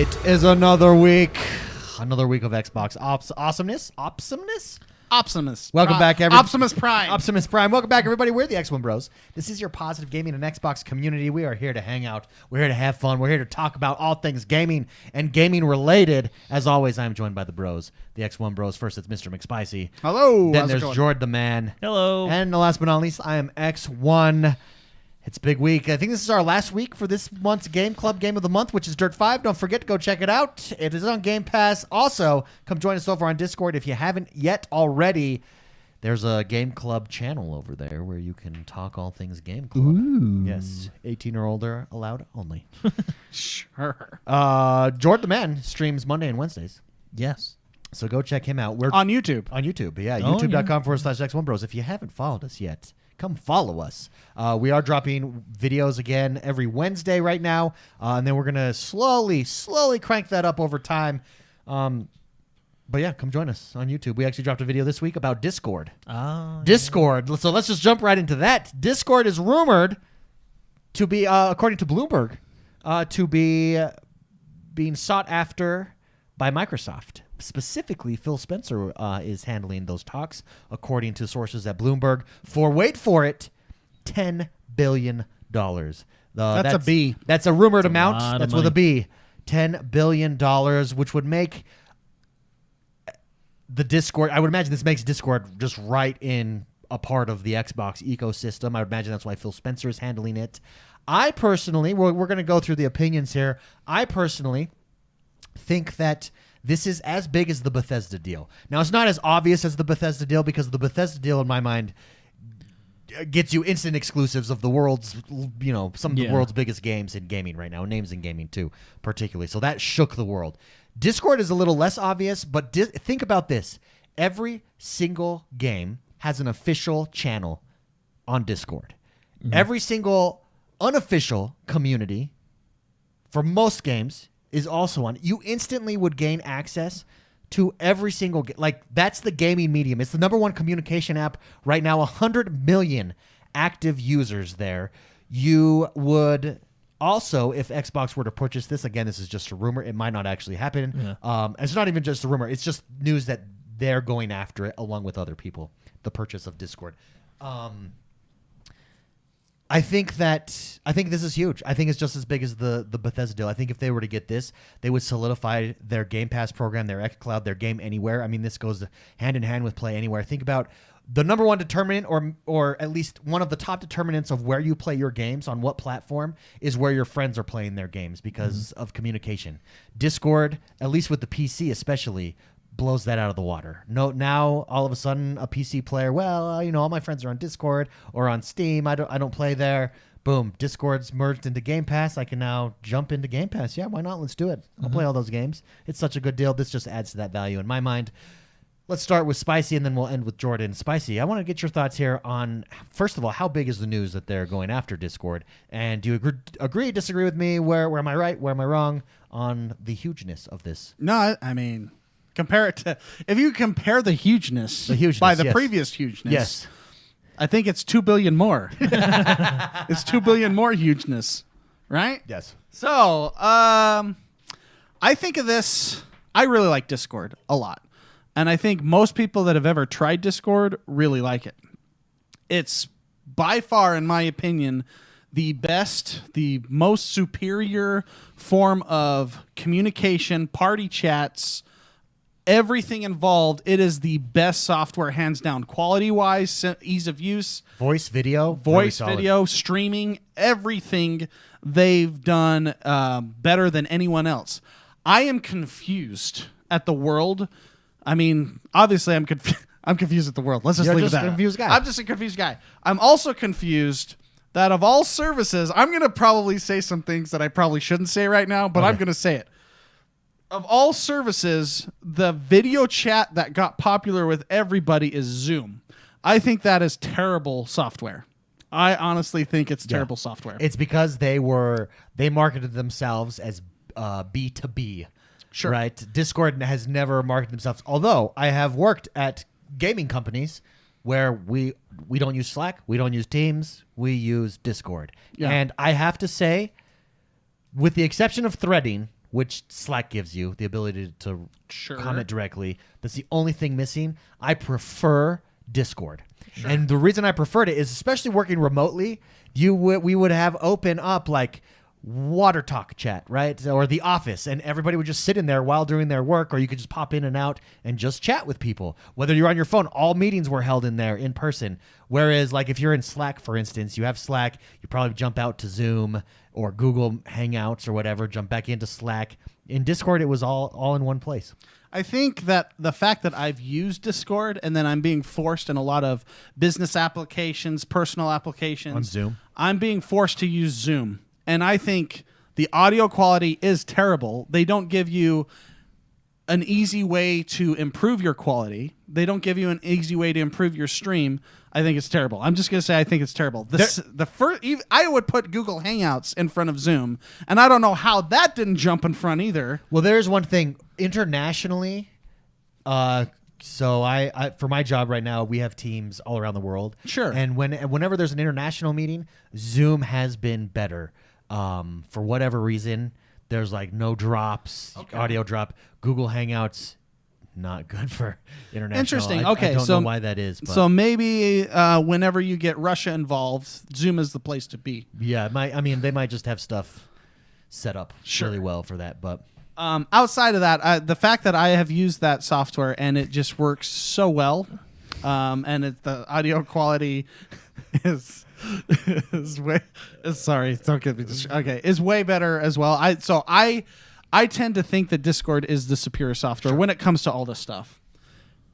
It is another week of Xbox awesomeness. Welcome back, everybody. Optimus Prime. Optimus Prime. Welcome back, everybody. We're the XoneBros. This is your positive gaming and Xbox community. We are here to hang out. We're here to have fun. We're here to talk about all things gaming and gaming related. As always, I'm joined by the bros, the XoneBros. First, it's Mr. McSpicy. Hello. Then there's Jord the Man. Hello. And last but not least, I am X1. It's a big week. I think this is our last week for this month's Game Club Game of the Month, which is Dirt 5. Don't forget to go check it out. It is on Game Pass. Also, come join us over on Discord. If you haven't yet already, there's a Game Club channel over there where you can talk all things Game Club. Ooh. Yes, 18 or older allowed only. Sure. Jord the Man streams Monday and Wednesdays. Yes. So go check him out. We're On YouTube. on YouTube. Yeah, Oh, youtube.com/X1Bros. If you haven't followed us yet, come follow us. We are dropping videos again every Wednesday right now, and then we're going to slowly crank that up over time. But yeah, come join us on YouTube. We actually dropped a video this week about Discord. Discord. Yeah. So let's just jump right into that. Discord is rumored to be, according to Bloomberg, to be being sought after by Microsoft. Specifically, Phil Spencer is handling those talks, according to sources at Bloomberg, for, wait for it, $10 billion. That's a B. That's a rumored amount. That's with a money. B. $10 billion, which would make the Discord, I would imagine this makes Discord just right in a part of the Xbox ecosystem. I would imagine that's why Phil Spencer is handling it. I personally, we're going to go through the opinions here. I personally think that this is as big as the Bethesda deal. Now, it's not as obvious as the Bethesda deal because the Bethesda deal, in my mind, gets you instant exclusives of the world's, some of the world's biggest games in gaming right now, names in gaming too, particularly. So that shook the world. Discord is a little less obvious, but think about this. Every single game has an official channel on Discord. Mm-hmm. Every single unofficial community for most games is also on. You instantly would gain access to every single that's the gaming medium. It's the number one communication app right now. 100 million active users there. You would also, if Xbox were to purchase this, again, this is just a rumor. It might not actually happen. Yeah. It's not even just a rumor. It's just news that they're going after it along with other people. The purchase of Discord. I think this is huge. I think it's just as big as the Bethesda deal. I think if they were to get this, they would solidify their Game Pass program, their xCloud, their Game Anywhere. I mean, this goes hand in hand with Play Anywhere. Think about the number one determinant, or at least one of the top determinants of where you play your games on what platform is where your friends are playing their games because of communication. Discord, at least with the PC especially, blows that out of the water. No, now all of a sudden a PC player, all my friends are on Discord or on Steam. I don't play there. Boom, Discord's merged into Game Pass. I can now jump into Game Pass. Yeah, why not? Let's do it. I'll play all those games. It's such a good deal. This just adds to that value in my mind. Let's start with Spicy and then we'll end with Jordan. Spicy, I want to get your thoughts here on, first of all, how big is the news that they're going after Discord? And do you agree, disagree with me? Where am I right? Where am I wrong on the hugeness of this? No, I mean, compare it to, if you compare the hugeness by the previous hugeness, yes, I think it's 2 billion more. It's 2 billion more hugeness, right? Yes. So, I think of this, I really like Discord a lot. And I think most people that have ever tried Discord really like it. It's by far, in my opinion, the best, the most superior form of communication, party chats, everything involved. It is the best software, hands down, quality-wise, ease of use. Voice, video, streaming, everything they've done better than anyone else. I am confused at the world. I mean, obviously, I'm confused at the world. Let's just leave it at that. Confused guy. I'm just a confused guy. I'm also confused that of all services, I'm going to probably say some things that I probably shouldn't say right now, but I'm going to say it. Of all services, the video chat that got popular with everybody is Zoom. I think that is terrible software. I honestly think it's terrible software. It's because they marketed themselves as B2B. Sure. Right? Discord has never marketed themselves. Although I have worked at gaming companies where we don't use Slack, we don't use Teams, we use Discord. Yeah. And I have to say, with the exception of threading, which Slack gives you the ability to Sure. comment directly. That's the only thing missing. I prefer Discord. And the reason I preferred it is, especially working remotely, we would have open up like water talk chat, right? Or the office, and everybody would just sit in there while doing their work, or you could just pop in and out and just chat with people. Whether you're on your phone, all meetings were held in there in person. Whereas like if you're in Slack, for instance, you have Slack, you probably jump out to Zoom or Google Hangouts or whatever, jump back into Slack. In Discord, it was all in one place. I think that the fact that I've used Discord and then I'm being forced in a lot of business applications, personal applications. On Zoom? I'm being forced to use Zoom. And I think the audio quality is terrible. They don't give you an easy way to improve your quality. They don't give you an easy way to improve your stream. I think it's terrible. I'm just going to say I think it's terrible. I would put Google Hangouts in front of Zoom, and I don't know how that didn't jump in front either. Well, there's one thing internationally. So I for my job right now, we have teams all around the world. Sure. And whenever there's an international meeting, Zoom has been better. For whatever reason, there's like no drops, audio drop. Google Hangouts, not good for international. Interesting. I Okay, don't so know why that is. But so maybe whenever you get Russia involved, Zoom is the place to be. yeah, they might just have stuff set up Sure. really well for that. But Outside of that, the fact that I have used that software and it just works so well, and the audio quality is way. Sorry, don't get me. Is way better as well. I tend to think that Discord is the superior software when it comes to all this stuff,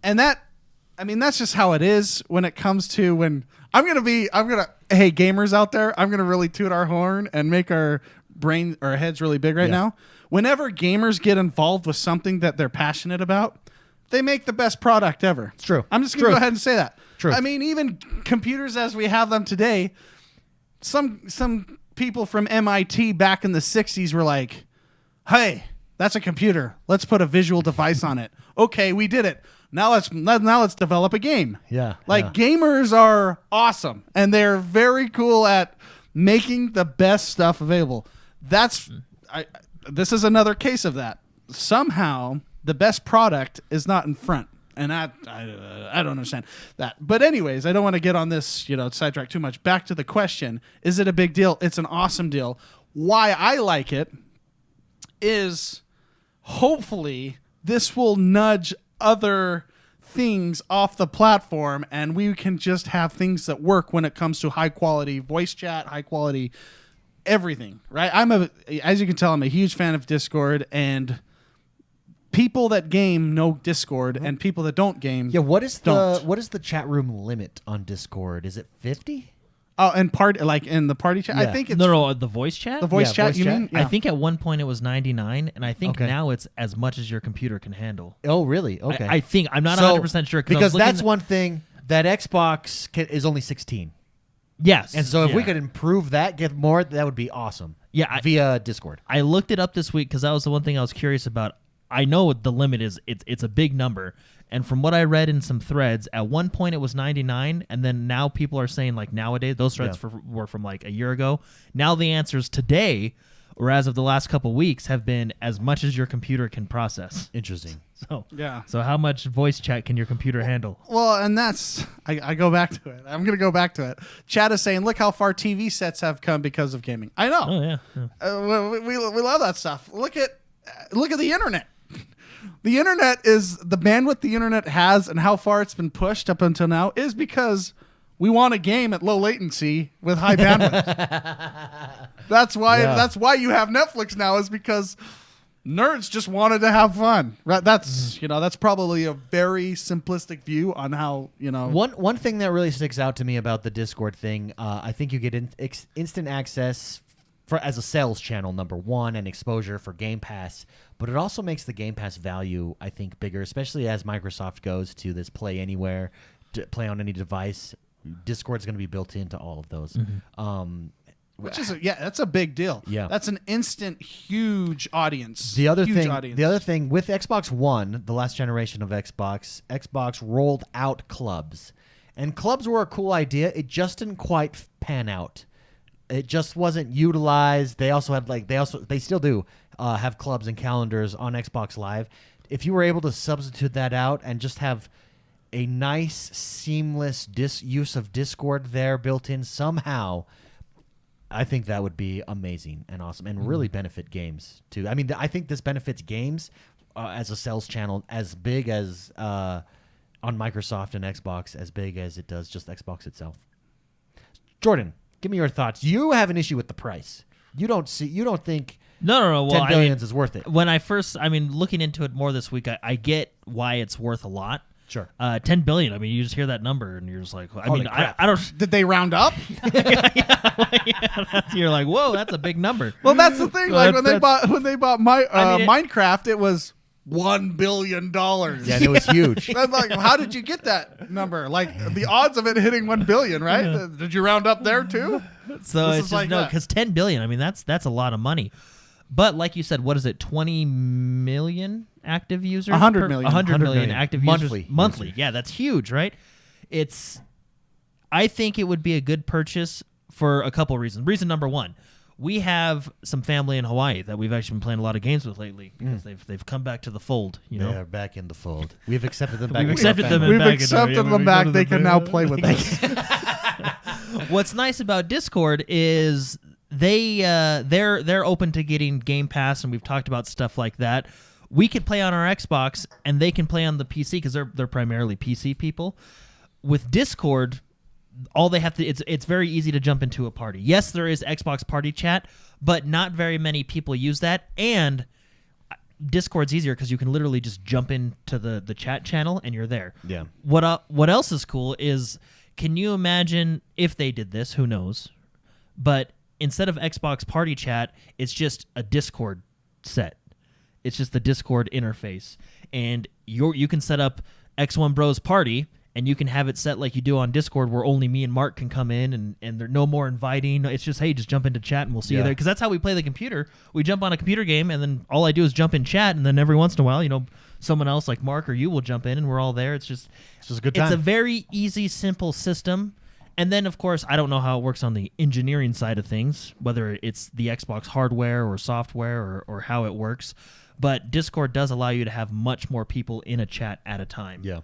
and that's just how it is when it comes to when hey gamers out there, I'm gonna really toot our horn and make our heads really big right now. Whenever gamers get involved with something that they're passionate about, they make the best product ever. It's true. I'm just going to go ahead and say that. True. I mean, even computers as we have them today, some people from MIT back in the 60s were like, hey, that's a computer. Let's put a visual device on it. Okay, we did it. Now let's develop a game. Yeah. Gamers are awesome, and they're very cool at making the best stuff available. This is another case of that. Somehow, the best product is not in front, and I don't understand that. But anyways, I don't want to get on this, sidetrack too much. Back to the question: is it a big deal? It's an awesome deal. Why I like it is hopefully this will nudge other things off the platform, and we can just have things that work when it comes to high quality voice chat, high quality everything, right? As you can tell, I'm a huge fan of Discord, and people that game know Discord, and people that don't game what is don't. what is the chat room limit on Discord? Is it 50? Oh, and in the party chat, I Yeah. think it's No, the voice chat. the voice Yeah, chat. voice You chat. mean? I think at one point it was 99, and I think Okay. now it's as much as your computer can handle. Oh, really? Okay. I think I'm not 100% sure because that's one thing that Xbox is only 16. Yes, And so if we could improve that, get more, that would be awesome. Yeah, via Discord. I looked it up this week because that was the one thing I was curious about. I know what the limit is. It's a big number. And from what I read in some threads, at one point it was 99, and then now people are saying like nowadays, those threads were from like a year ago. Now the answers today, or as of the last couple weeks, have been as much as your computer can process. Interesting. So Yeah. So how much voice chat can your computer handle? Well, and that's I go back to it. I'm going to go back to it. Chad is saying, look how far TV sets have come because of gaming. I know. Oh yeah. We love that stuff. Look at the internet. The internet is the bandwidth the internet has, and how far it's been pushed up until now is because we want a game at low latency with high bandwidth. That's why you have Netflix now, is because nerds just wanted to have fun. Right? That's probably a very simplistic view on how One thing that really sticks out to me about the Discord thing, I think you get instant access as a sales channel, number one, and exposure for Game Pass. But it also makes the Game Pass value, I think, bigger, especially as Microsoft goes to this play anywhere, play on any device. Discord's going to be built into all of those. which is that's a big deal. Yeah, that's an instant huge audience. The other thing with Xbox One, the last generation of Xbox rolled out clubs, and clubs were a cool idea. It just didn't quite pan out. It just wasn't utilized. They also had they still do have clubs and calendars on Xbox Live. If you were able to substitute that out and just have a nice, seamless use of Discord there built in somehow, I think that would be amazing and awesome and really benefit games too. I mean, I think this benefits games as a sales channel as big as on Microsoft and Xbox, as big as it does just Xbox itself. Jordan, give me your thoughts. You have an issue with the price. You don't think No. Well, 10 billions is worth it. When I first, looking into it more this week, I get why it's worth a lot. Sure. 10 billion. I mean, you just hear that number and you're just like, I don't. Did they round up? You're like, whoa, that's a big number. Well, that's the thing. Well, Like when they bought Minecraft, it was $1 billion. Yeah, and it was huge. I'm like, how did you get that number? Like the odds of it hitting 1 billion, right? Did you round up there too? So This it's is just like no, that. because 10 billion. I mean, that's a lot of money. But like you said, what is it? 20 million active users. 100 million. 100 million active Monthly users monthly. Yeah, that's huge, right? I think it would be a good purchase for a couple reasons. Reason number one, we have some family in Hawaii that we've actually been playing a lot of games with lately because they've come back to the fold. You know, They're back in the fold. We've accepted them back. We've into our accepted them family. in- We've back accepted them back. They can now play with us. What's nice about Discord is they're open to getting Game Pass, and we've talked about stuff like that. We could play on our Xbox, and they can play on the PC because they're primarily PC people. With Discord, all they have to it's very easy to jump into a party. Yes, there is Xbox Party Chat, but not very many people use that. And Discord's easier because you can literally just jump into the chat channel and you're there. Yeah. What else is cool is, can you imagine if they did this? Who knows? But instead of Xbox Party Chat, it's just a Discord set. It's just the Discord interface, and you can set up XoneBros Party, and you can have it set like you do on Discord, where only me and Mark can come in, and they're no more inviting. It's just, hey, just jump into chat and we'll see you there. Because that's how we play the computer. We jump on a computer game, and then all I do is jump in chat, and then every once in a while, someone else like Mark or you will jump in, and we're all there. It's just a good time. It's a very easy, simple system. And then, of course, I don't know how it works on the engineering side of things, whether it's the Xbox hardware or software or how it works. But Discord does allow you to have much more people in a chat at a time. Yeah.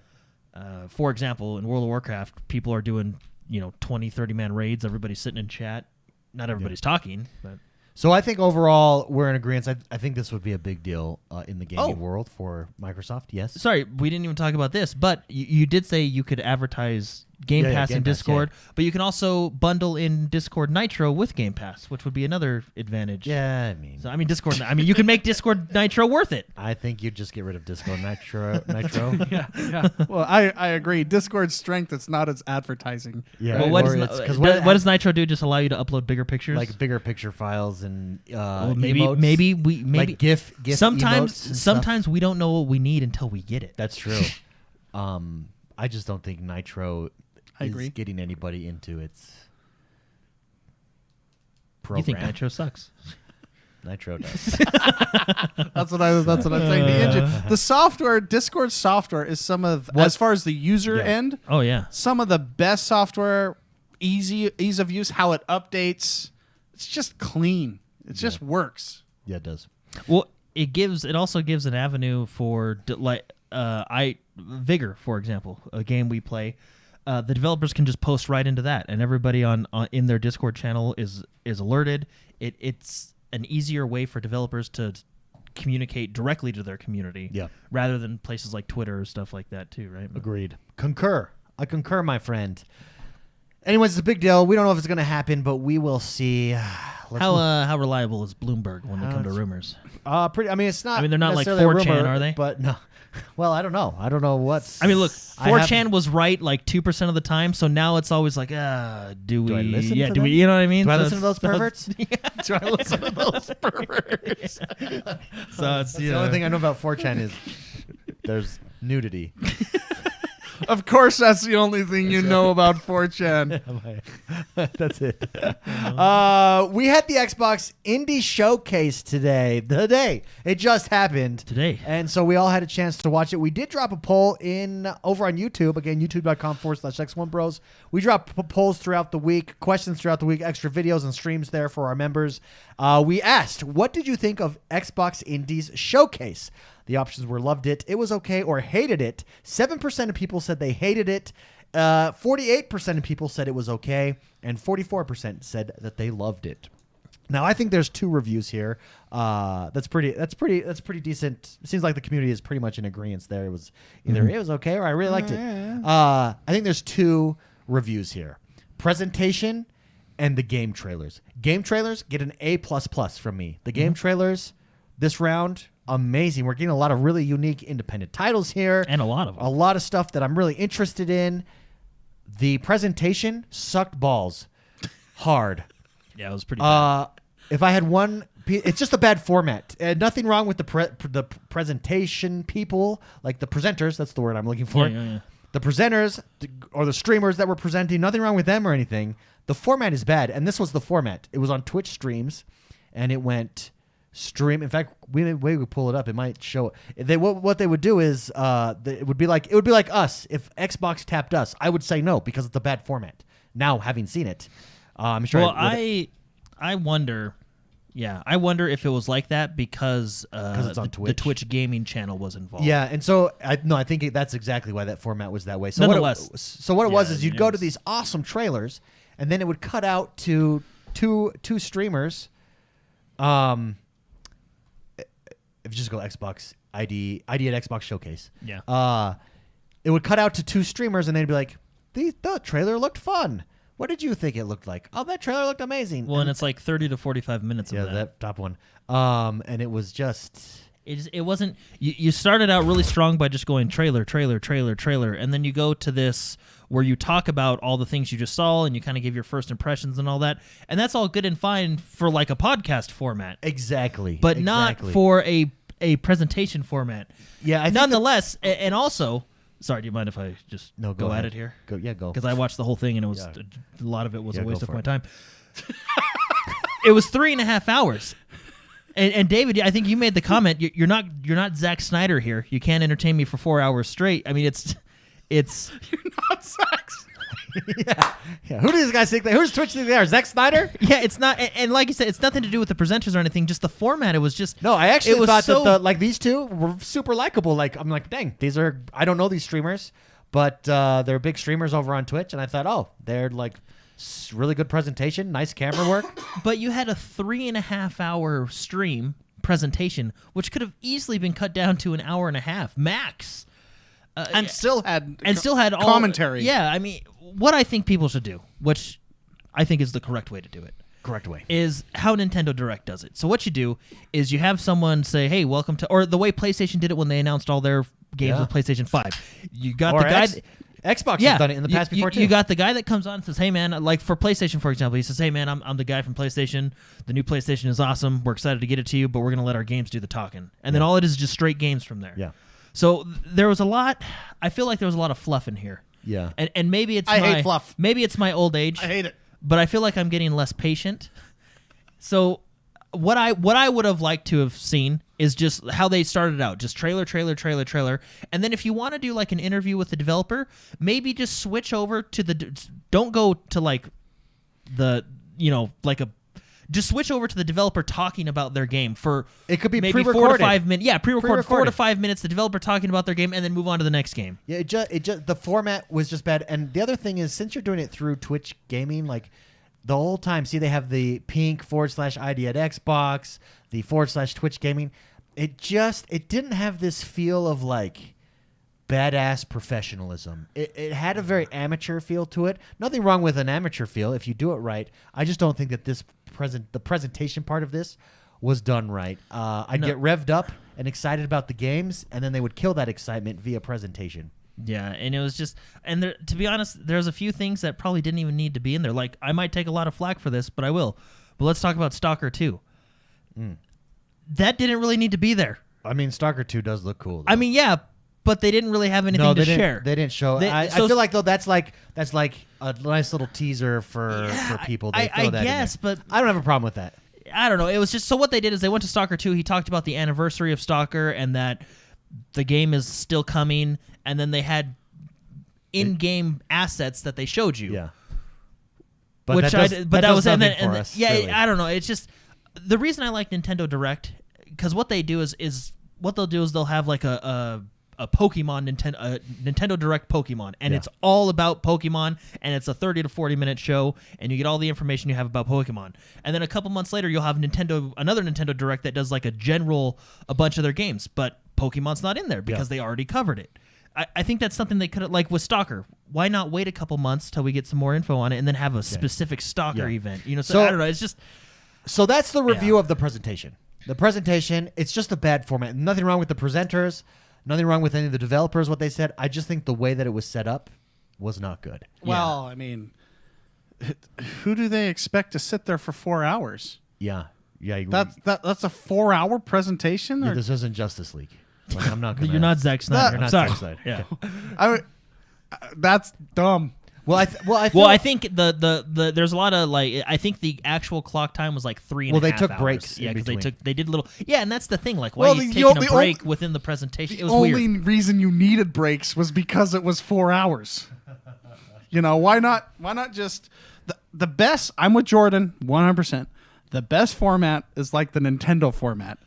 For example, in World of Warcraft, people are doing 20, 30-man raids. Everybody's sitting in chat. Not everybody's talking, but... So I think overall we're in agreement. I think this would be a big deal in the gaming world for Microsoft. Yes. Sorry, we didn't even talk about this, but you did say you could advertise Game Pass in Game Pass, Discord, but you can also bundle in Discord Nitro with Game Pass, which would be another advantage. Yeah, Discord. You can make Discord Nitro worth it. I think you'd just get rid of Discord Nitro. Yeah. Well, I agree. Discord's strength, it's not its advertising. Yeah. Well, what does Nitro do? Just allow you to upload bigger pictures, like bigger picture files and maybe emotes, like GIF sometimes we don't know what we need until we get it. That's true. I just don't think Nitro is getting anybody into its program. You think Nitro sucks? Nitro does. That's what I'm saying. The engine, the software, Discord software is as far as the user end. Oh yeah, some of the best software, ease of use, how it updates. It's just clean. It just works. Yeah, it does. Well, it also gives an avenue for Vigor, for example, a game we play. The developers can just post right into that, and everybody on in their Discord channel is alerted. It's an easier way for developers to communicate directly to their community, rather than places like Twitter or stuff like that too, right? Agreed. I concur, my friend. Anyways, it's a big deal. We don't know if it's going to happen, but we will see. How reliable is Bloomberg when they come to rumors? Pretty. I mean, it's not. I mean, they're not like necessarily 4chan, a rumor, are they? But no. Well, I don't know. I don't know what's. I mean, look, 4chan was right like 2% of the time, so now it's always like, do we? I listen yeah, to do them? we? You know what I mean? Do I So listen to those perverts? Do I listen to those perverts? So it's The only thing I know about 4chan is there's nudity. Of course, that's the only thing you know about 4chan. That's it. We had the Xbox Indie Showcase today. It just happened Today. and so we all had a chance to watch it. We did drop a poll over on YouTube. Again, youtube.com/XoneBros. We drop polls throughout the week, questions throughout the week, extra videos and streams there for our members. We asked, what did you think of Xbox Indies Showcase? The options were loved it, it was okay, or hated it. 7% of people said they hated it. 48% of people said it was okay, and 44% said that they loved it. Now, I think there's 2 reviews here. That's pretty decent. It seems like the community is pretty much in agreement there. It was either it was okay or I really liked it. I think there's 2 reviews here: presentation and the game trailers. Game trailers get an A++ from me. The game trailers this round, amazing. We're getting a lot of really unique independent titles here. And a lot of them. A lot of stuff that I'm really interested in. The presentation sucked balls hard. Yeah, it was pretty bad. If I had one, it's just a bad format. Nothing wrong with the presentation people, like the presenters. That's the word I'm looking for. Yeah. The presenters or the streamers that were presenting, nothing wrong with them or anything. The format is bad, and this was the format. It was on Twitch streams, and it went stream. In fact, we would pull it up. It might show. What they would do is it would be like us. If Xbox tapped us, I would say no because it's a bad format. Now, having seen it, I'm sure. Well, I wonder. Yeah, I wonder if it was like that because it's on the Twitch. Twitch gaming channel was involved. Yeah, and so I think that's exactly why that format was that way. So Nonetheless, what it was yeah, is you'd go to these awesome trailers, and then it would cut out to two streamers. If you just go Xbox ID at Xbox Showcase, Yeah. it would cut out to 2 streamers, and they'd be like, the trailer looked fun. What did you think it looked like? Oh, that trailer looked amazing. Well, and it's like 30 to 45 minutes of that top one. And it was just... It wasn't... You started out really strong by just going trailer, and then you go to this where you talk about all the things you just saw, and you kind of give your first impressions and all that, and that's all good and fine for like a podcast format. Exactly. But not for a presentation format. Yeah, I think nonetheless, and also... Sorry, do you mind if I just go at ahead. it here? Go. Because I watched the whole thing, and it was a lot of it was a waste of for my it. time. It was 3.5 hours. And David, I think you made the comment. You're not Zack Snyder here. You can't entertain me for 4 hours straight. I mean, it's You're not Zack. yeah. Who does this guy think that? Who's Twitch think they are? Zack Snyder? Yeah, it's not. And like you said, it's nothing to do with the presenters or anything. Just the format. It was just No, I actually it was thought so, that these 2 were super likable. Like I'm like, dang, I don't know these streamers, but they're big streamers over on Twitch, and I thought, oh, they're like really good presentation, nice camera work. But you had a 3.5 hour stream presentation, which could have easily been cut down to an hour and a half max. And still had all commentary. Yeah, I mean, what I think people should do, which I think is the correct way to do it, Correct way. is how Nintendo Direct does it. So what you do is you have someone say, "Hey, welcome to," or the way PlayStation did it when they announced all their games with PlayStation 5. You got the guy. Xbox has done it in the past before too. You got the guy that comes on and says, "Hey man," like for PlayStation for example, he says, "Hey man, I'm the guy from PlayStation. The new PlayStation is awesome. We're excited to get it to you, but we're gonna let our games do the talking." And then all it is just straight games from there. Yeah. So there was a lot. I feel like there was a lot of fluff in here. Yeah. And maybe it's I hate fluff. Maybe it's my old age. I hate it. But I feel like I'm getting less patient. So what I would have liked to have seen is just how they started out, just trailer, and then if you want to do like an interview with the developer, maybe just switch over to don't go to like the just switch over to the developer talking about their game for It could be maybe 4 to pre-recorded. 5 minutes. Yeah, pre-record 4 to Pre-recorded. 5 minutes. The developer talking about their game, and then move on to the next game. Yeah, it just the format was just bad. And the other thing is, since you're doing it through Twitch gaming, like the whole time, see they have the pink /ID at Xbox, the /Twitch gaming. It didn't have this feel of like badass professionalism. It had a very amateur feel to it. Nothing wrong with an amateur feel if you do it right. I just don't think that the presentation part of this was done right. I'd get revved up and excited about the games, and then they would kill that excitement via presentation. Yeah, and it was just, and there, to be honest, there's a few things that probably didn't even need to be in there. Like, I might take a lot of flack for this, but I will. But let's talk about Stalker 2. That didn't really need to be there. I mean, Stalker 2 does look cool, though. I mean, yeah, but they didn't really have anything No, to they share. They didn't show. I feel like though that's like a nice little teaser for people. They throw that in guess, there. but I don't have a problem with that. I don't know. It was just so what they did is they went to Stalker 2. He talked about the anniversary of Stalker and that the game is still coming, and then they had in-game assets that they showed you. Yeah. But that was and then us, yeah, really. I don't know. It's just the reason I like Nintendo Direct because what they do is what they'll do is they'll have like a Pokemon Nintendo Direct Pokemon, and it's all about Pokemon, and it's a 30 to 40 minute show, and you get all the information you have about Pokemon. And then a couple months later, you'll have another Nintendo Direct that does like a bunch of their games, but Pokemon's not in there because they already covered it. I think that's something they could have, like with Stalker. Why not wait a couple months till we get some more info on it and then have a specific Stalker event? You know, so I don't know. It's just so that's the review of the presentation. The presentation, it's just a bad format. Nothing wrong with the presenters. Nothing wrong with any of the developers. What they said. I just think the way that it was set up was not good. Well, I mean, who do they expect to sit there for 4 hours? Yeah. That's a 4-hour presentation. This isn't Justice League. Like, I'm not. You're not Zack Snyder. You're not Sorry. Zack Snyder. Yeah. That's dumb. I think there's a lot of like I think the actual clock time was like 3.5 hours. Well, they took breaks. Yeah, because between. they did little. Yeah, and that's the thing. Like, why are you taking a break within the presentation? It was only weird. reason you needed breaks was because it was 4 hours. You know, why not? Why not just the best? I'm with Jordan 100%. The best format is like the Nintendo format,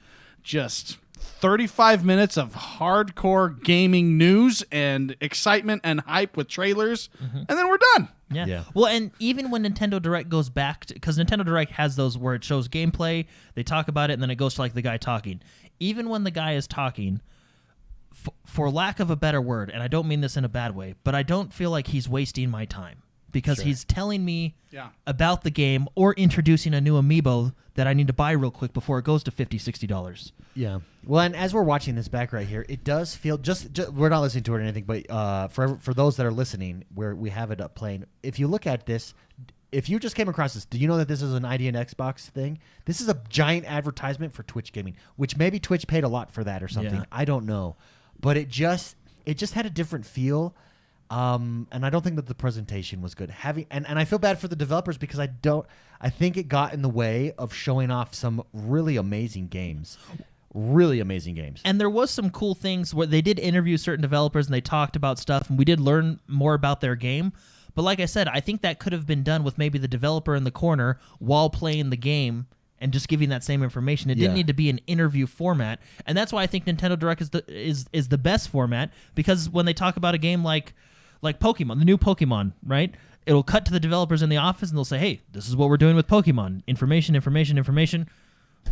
just 35 minutes of hardcore gaming news and excitement and hype with trailers, and then we're done. Yeah. Well, and even when Nintendo Direct goes back, because Nintendo Direct has those where it shows gameplay, they talk about it, and then it goes to like the guy talking. Even when the guy is talking, for lack of a better word, and I don't mean this in a bad way, but I don't feel like he's wasting my time because he's telling me about the game or introducing a new amiibo that I need to buy real quick before it goes to $50, $60. Yeah. Well, and as we're watching this back right here, it does feel just we're not listening to it or anything, but for those that are listening, where we have it up playing, if you look at this, if you just came across this, do you know that this is an ID and Xbox thing? This is a giant advertisement for Twitch gaming, which maybe Twitch paid a lot for that or something. Yeah. I don't know, but it just had a different feel. And I don't think that the presentation was good. And I feel bad for the developers because I think it got in the way of showing off some really amazing games. Really amazing games. And there was some cool things where they did interview certain developers and they talked about stuff and we did learn more about their game. But like I said, I think that could have been done with maybe the developer in the corner while playing the game and just giving that same information. It didn't need to be an interview format. And that's why I think Nintendo Direct is the best format, because when they talk about a game like Pokemon, the new Pokemon, right? It'll cut to the developers in the office and they'll say, hey, this is what we're doing with Pokemon. Information.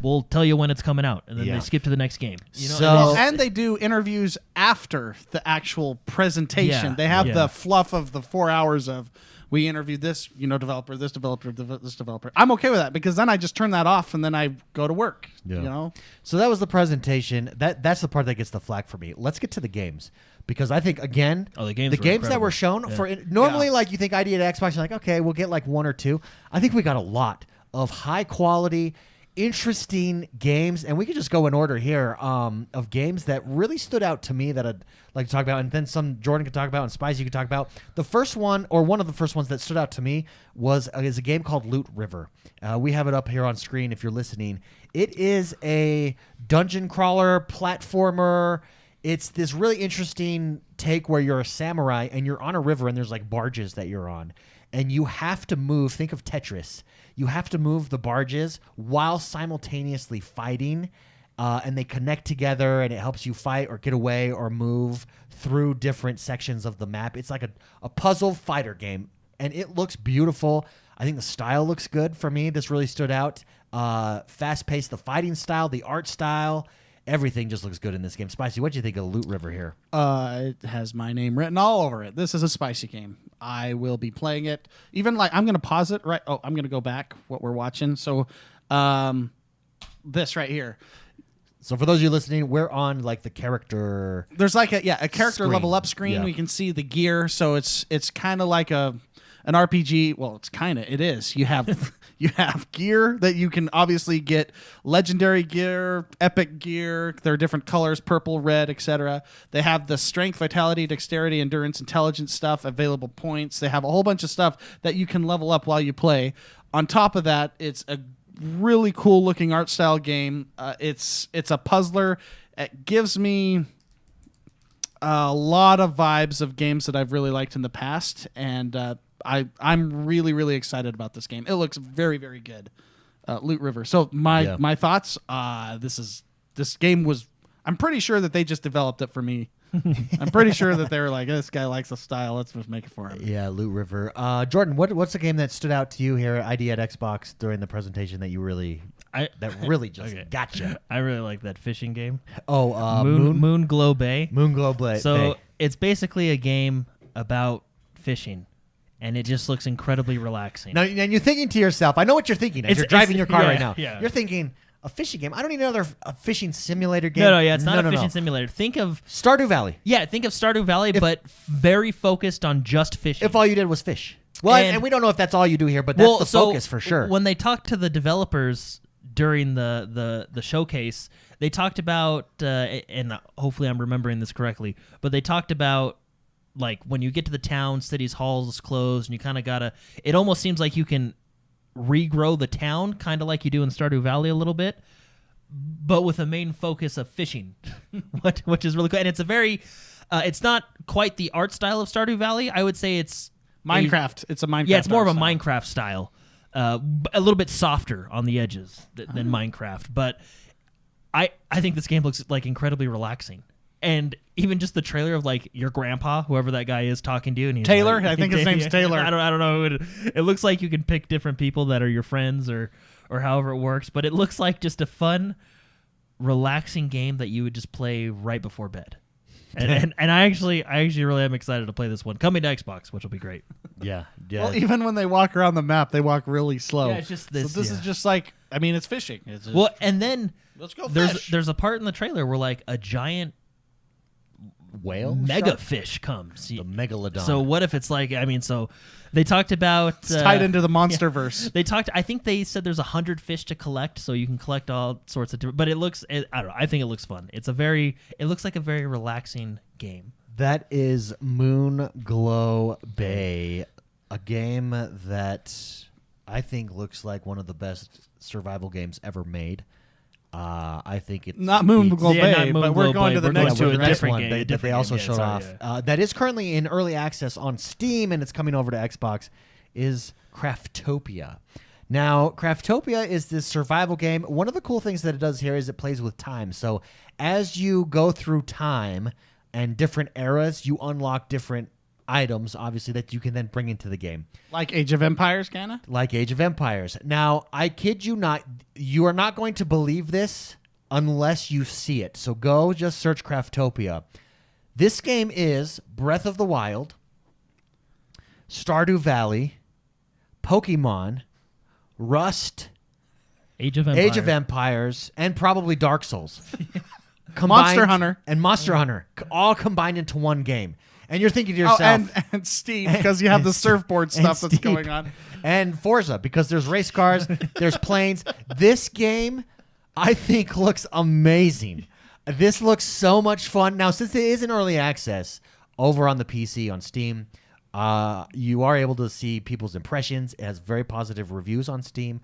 We'll tell you when it's coming out. And then they skip to the next game. You know? And they do interviews after the actual presentation. Yeah. They have the fluff of the 4 hours of, we interviewed this, developer, this developer. I'm okay with that because then I just turn that off and then I go to work. Yeah. You know? So that was the presentation. That's the part that gets the flack for me. Let's get to the games. Because I think, again, the games that were shown, normally like you think ID at Xbox, you're like, okay, we'll get like one or two. I think we got a lot of high quality, interesting games, and we could just go in order here of games that really stood out to me that I'd like to talk about, and then some Jordan could talk about and Spicy could talk about. The first one, or one of the first ones that stood out to me, is a game called Loot River. We have it up here on screen if you're listening. It is a dungeon crawler, platformer. It's this really interesting take where you're a samurai and you're on a river and there's like barges that you're on. And you have to move, think of Tetris. You have to move the barges while simultaneously fighting. And they connect together and it helps you fight or get away or move through different sections of the map. It's like a puzzle fighter game. And it looks beautiful. I think the style looks good for me. This really stood out. Fast-paced, the fighting style, the art style. Everything just looks good in this game. Spicy, what do you think of Loot River here? It has my name written all over it. This is a Spicy game. I will be playing it. Even like, I'm going to pause it, right? Oh, I'm going to go back what we're watching. So this right here. So for those of you listening, we're on like the character. There's like a character screen. level up screen. Yeah. We can see the gear. So it's kind of like a an RPG. Well, it is. You have you have gear that you can obviously get legendary gear, epic gear. There are different colors, purple, red, etc. They have the strength, vitality, dexterity, endurance, intelligence stuff, available points. They have a whole bunch of stuff that you can level up while you play. On top of that, it's a really cool looking art style game. It's a puzzler. It gives me a lot of vibes of games that I've really liked in the past, and I'm really, really excited about this game. It looks very, very good. Loot River. So my thoughts. This game was. I'm pretty sure that they just developed it for me. I'm pretty sure that they were like, this guy likes the style. Let's just make it for him. Yeah, Loot River. Jordan, what's the game that stood out to you here, ID at Xbox, during the presentation that you really just gotcha? I really like that fishing game. Oh, Moonglow Bay. Moonglow Bay. So it's basically a game about fishing, and it just looks incredibly relaxing. Now, and you're thinking to yourself, I know what you're thinking as you're driving your car right now. Yeah. You're thinking, a fishing game? I don't need another fishing simulator game. No, it's not a fishing simulator. Think of Stardew Valley. Yeah, think of Stardew Valley, but very focused on just fishing. If all you did was fish. Well, and we don't know if that's all you do here, but that's the focus for sure. When they talked to the developers during the showcase, they talked about, and hopefully I'm remembering this correctly, but they talked about like when you get to the town, city's halls is closed, and you kind of gotta. It almost seems like you can regrow the town, kind of like you do in Stardew Valley a little bit, but with a main focus of fishing, which is really cool. And it's a very, it's not quite the art style of Stardew Valley. I would say it's Minecraft. It's a Minecraft. Yeah, it's more of a style. Minecraft style, a little bit softer on the edges than Minecraft. But I think this game looks like incredibly relaxing. And even just the trailer of like your grandpa, whoever that guy is talking to you, and he's Taylor, like, I think his name's Taylor. I don't know. It looks like you can pick different people that are your friends or however it works. But it looks like just a fun, relaxing game that you would just play right before bed. And I actually really am excited to play this one coming to Xbox, which will be great. Yeah. Well, even when they walk around the map, they walk really slow. Yeah, it's just this. So this is just like, I mean, it's fishing. It's just, well, and then let's go there's a part in the trailer where like a giant whale mega shark? fish comes. The megalodon. So what if it's like, I mean, so they talked about it's tied into the MonsterVerse. They talked. I think they said there's 100 fish to collect, so you can collect all sorts of different. But it looks. I don't know. I think it looks fun. It looks like a very relaxing game. That is Moonglow Bay, a game that I think looks like one of the best survival games ever made. I think it's not Moonglow Bay, not but we're Moonglow going Bay. to the We're next going one. to a different one game. that they also showed off. That is currently in early access on Steam, and it's coming over to Xbox, is Craftopia. Now, Craftopia is this survival game. One of the cool things that it does here is it plays with time. So as you go through time and different eras, you unlock different items, obviously, that you can then bring into the game. Like Age of Empires, kinda? Like Age of Empires. Now, I kid you not, you are not going to believe this unless you see it. So go just search Craftopia. This game is Breath of the Wild, Stardew Valley, Pokemon, Rust, Age of Empires, and probably Dark Souls. Monster Hunter. And Monster Hunter, all combined into one game. And you're thinking to yourself... and Steep, because you have the surfboard stuff that's Steep. going on. And Forza, because there's race cars, there's planes. This game, I think, looks amazing. This looks so much fun. Now, since it is in early access over on the PC on Steam, you are able to see people's impressions. It has very positive reviews on Steam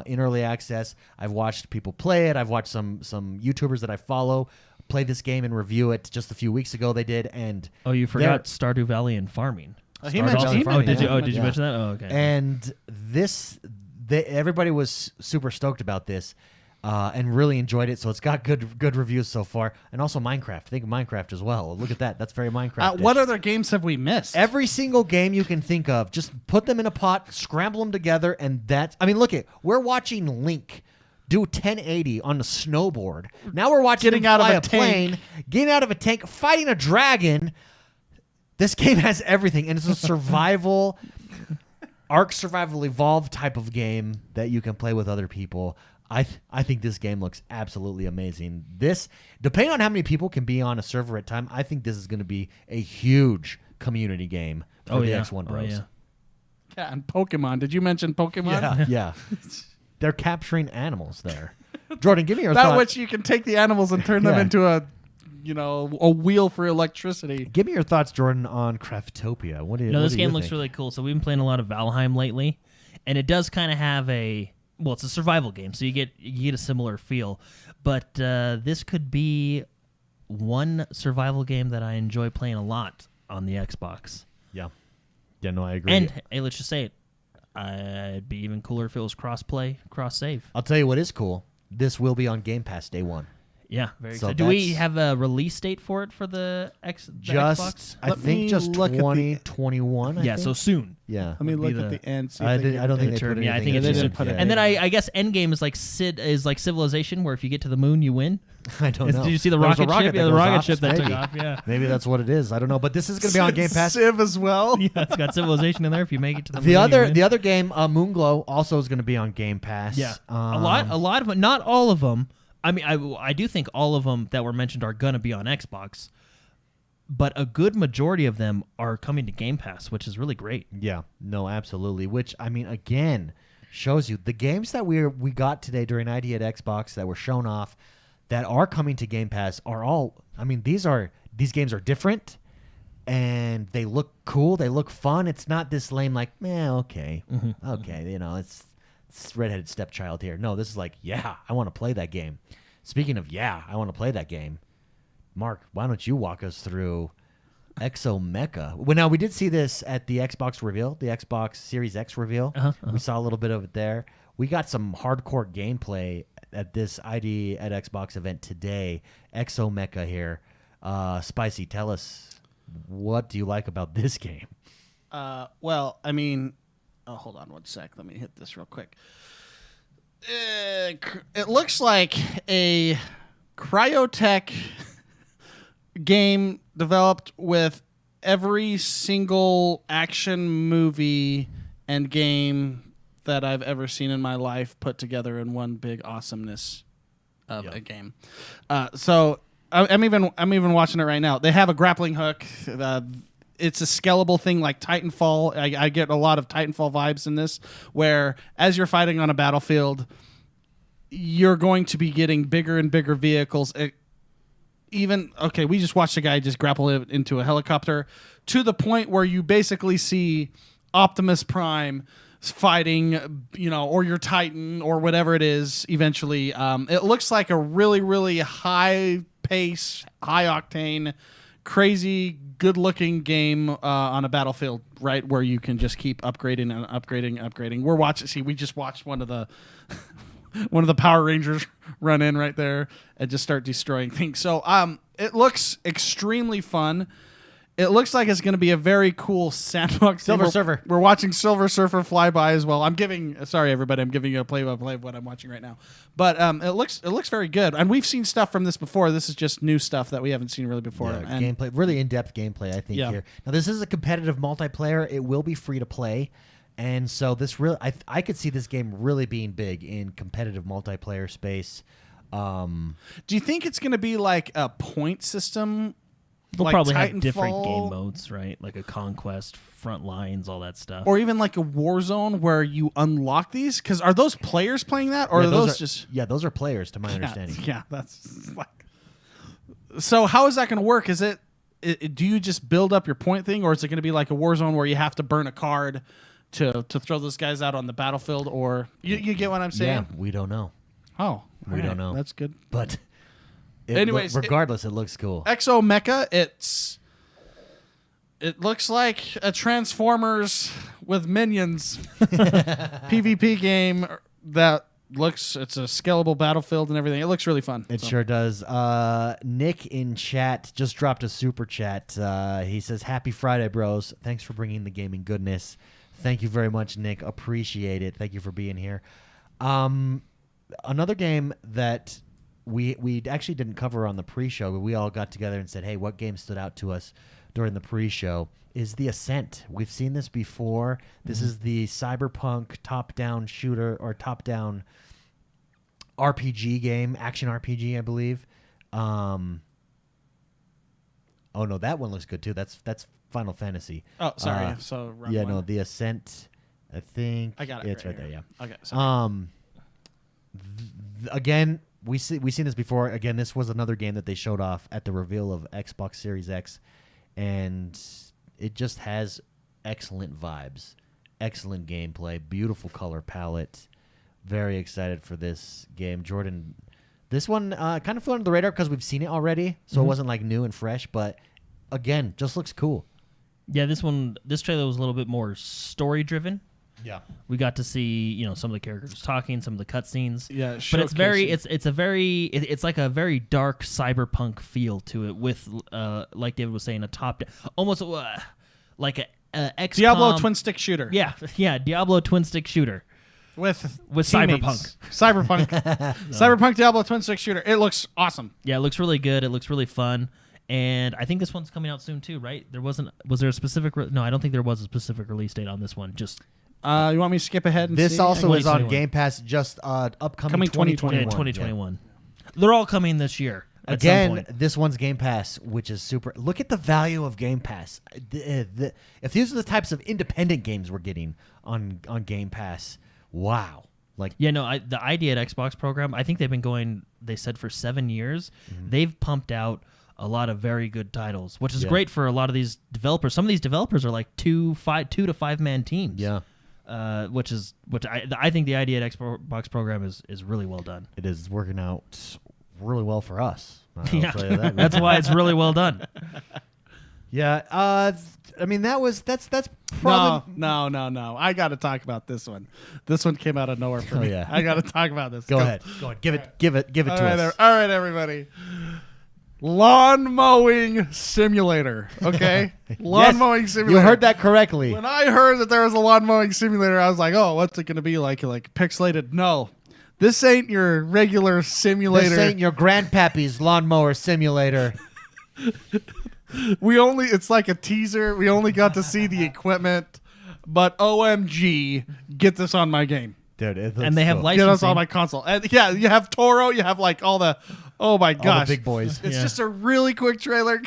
in early access. I've watched people play it. I've watched some YouTubers that I follow play this game and review it. Just a few weeks ago they did. And you forgot Stardew Valley and farming. He mentioned Oh, did you? yeah. Oh, did you mention that? Oh, okay. And everybody was super stoked about this. And really enjoyed it, so it's got good reviews so far. And also Minecraft. Think of Minecraft as well. Look at that. That's very Minecraft. What other games have we missed? Every single game you can think of. Just put them in a pot, scramble them together, and that's... I mean, look it. We're watching Link do 1080 on a snowboard. Now we're watching him fly a plane, getting out of a tank, fighting a dragon. This game has everything, and it's a survival... Ark Survival Evolved type of game that you can play with other people. I think this game looks absolutely amazing. This, depending on how many people can be on a server at a time, I think this is going to be a huge community game for the XoneBros. Oh, yeah. Yeah, and Pokemon. Did you mention Pokemon? Yeah. They're capturing animals there. Jordan, give me your That thoughts. which you can take the animals and turn them Yeah. into a wheel for electricity. Give me your thoughts, Jordan, on Craftopia. What do you? No, what this do you game looks think? really cool. So we've been playing a lot of Valheim lately, and it does kind of have it's a survival game, so you get a similar feel. But this could be one survival game that I enjoy playing a lot on the Xbox. Yeah. Yeah, no, I agree. And hey, let's just say it, it'd be even cooler if it was cross-play, cross-save. I'll tell you what is cool. This will be on Game Pass day one. Yeah, very So excited. Do we that's- have a release date for it for the Xbox? Just, I Let me think, just look at the- 2021. I Yeah, think. so soon. Yeah. Let me Would be look at the- the end. See I if they don't think the they put term. Yeah, I anything think in it's there. didn't put it And then I guess Endgame is like Civilization, where if you get to the moon, you win. I don't know. Did you see the There was a rocket ship? that Yeah, the goes rocket off. ship that took Maybe. off. Yeah. Maybe that's what it is. I don't know. But this is going to be on Game Pass. Civ as well. Yeah, it's got Civilization in there. If you make it to the moon, The you other win. the other game, Moonglow, also is going to be on Game Pass. Yeah, a lot of them. Not all of them. I mean, I do think all of them that were mentioned are gonna be on Xbox, but a good majority of them are coming to Game Pass, which is really great. Yeah, no, absolutely. Which, I mean, again, shows you the games that we got today during ID at Xbox that were shown off that are coming to Game Pass are all. I mean, these games are different, and they look cool. They look fun. It's not this lame like, okay, okay, it's redheaded stepchild here. No, this is like, yeah, I want to play that game. Speaking of, yeah, I want to play that game. Mark, why don't you walk us through Exomecha? Well, now we did see this at the Xbox reveal, the Xbox Series X reveal. We saw a little bit of it there. We got some hardcore gameplay at this ID at Xbox event today. Exomecha here. Spicy, tell us, what do you like about this game? Well, I mean, hold on one sec. Let me hit this real quick. It looks like a cryotech game developed with every single action movie and game that I've ever seen in my life put together in one big awesomeness of a game. So I'm even watching it right now. They have a grappling hook. It's a scalable thing like Titanfall. I get a lot of Titanfall vibes in this, where as you're fighting on a battlefield, you're going to be getting bigger and bigger vehicles. We just watched a guy just grapple it into a helicopter to the point where you basically see Optimus Prime fighting, or your Titan or whatever it is eventually. It looks like a really, really high pace, high octane, crazy, good looking game on a battlefield, right? Where you can just keep upgrading and upgrading. We just watched one of the one of the Power Rangers run in right there and just start destroying things. So it looks extremely fun. It looks like it's going to be a very cool sandbox. Silver Surfer. We're watching Silver Surfer fly by as well. I'm giving you a play-by-play of what I'm watching right now. But it looks very good. And we've seen stuff from this before. This is just new stuff that we haven't seen really before. Yeah, And gameplay, really in-depth gameplay, I think, here. Now, this is a competitive multiplayer. It will be free to play. And so this really, I could see this game really being big in competitive multiplayer space. do you think it's going to be like a point system? They'll like probably have different Titanfall? game modes, right? Like a conquest, front lines, all that stuff. Or even like a Warzone where you unlock these? Because are those players playing that, or Yeah, are those just? Yeah, those are players, to my understanding. Yeah, that's like. So how is that going to work? Is it? Do you just build up your point thing, or is it going to be like a Warzone where you have to burn a card to throw those guys out on the battlefield? Or you get what I'm saying? Yeah, we don't know. Oh, We don't know. That's good. But Anyways, regardless, it looks cool. Exomecha, it looks like a Transformers with minions PvP game that it's a scalable battlefield and everything. It looks really fun. It sure does. Nick in chat just dropped a super chat. He says, "Happy Friday, bros. Thanks for bringing the gaming goodness." Thank you very much, Nick. Appreciate it. Thank you for being here. Another game that we actually didn't cover on the pre-show, but we all got together and said, hey, what game stood out to us during the pre-show is The Ascent. We've seen this before. This is the cyberpunk top-down shooter or top-down RPG game, action RPG, I believe. Oh, no, that one looks good, too. That's Final Fantasy. Oh, sorry. So wrong yeah, one. no, The Ascent I think I got it. it's right there. Yeah. Okay. Sorry. Again, we seen this before. Again, this was another game that they showed off at the reveal of Xbox Series X, and it just has excellent vibes, excellent gameplay, beautiful color palette. Very excited for this game, Jordan. This one kind of flew under the radar because we've seen it already, so it wasn't like new and fresh. But again, just looks cool. Yeah, this trailer was a little bit more story driven. Yeah. We got to see, some of the characters talking, some of the cutscenes. Yeah, but it's like a very dark cyberpunk feel to it with, like David was saying, a top, almost like a XCOM. Diablo twin stick shooter. Yeah, Diablo twin stick shooter With Cyberpunk. Cyberpunk Diablo twin stick shooter. It looks awesome. Yeah, it looks really good. It looks really fun. And I think this one's coming out soon too, right? Was there a specific? No, I don't think there was a specific release date on this one. Just you want me to skip ahead and this see? also is on 2021. Game Pass, just upcoming Coming 2021. 2021. They're all coming this year. At some Again, point. this one's Game Pass, which is super. Look at the value of Game Pass. If these are the types of independent games we're getting on Game Pass, wow. Like, Yeah, no, the Idea at Xbox program, I think they've been going, they said for 7 years. They've pumped out a lot of very good titles, which is great for a lot of these developers. Some of these developers are like 2 to 5 man teams. yeah, Which I think the Idea at Xbox program is really well done. it is working out really well for us. I'll Yeah. tell you that. That's why it's really well done. Yeah, I mean that's probably No. I got to talk about this one. This one came out of nowhere for Oh, me. yeah. I got to talk about this. Go ahead. Give it to us. All right, everybody. Lawn mowing simulator. Okay, lawn Yes, mowing simulator. You heard that correctly. When I heard that there was a lawn mowing simulator, I was like, "Oh, what's it going to be like pixelated?" No, this ain't your regular simulator. This ain't your grandpappy's lawnmower simulator. It's like a teaser. We only got to see the equipment, but OMG, get this on my game. Dude, it looks And they have cool. licensing. Get us on my console. And yeah, you have Toro. You have like all the. Oh my All the gosh, big boys. It's Yeah. just a really quick trailer.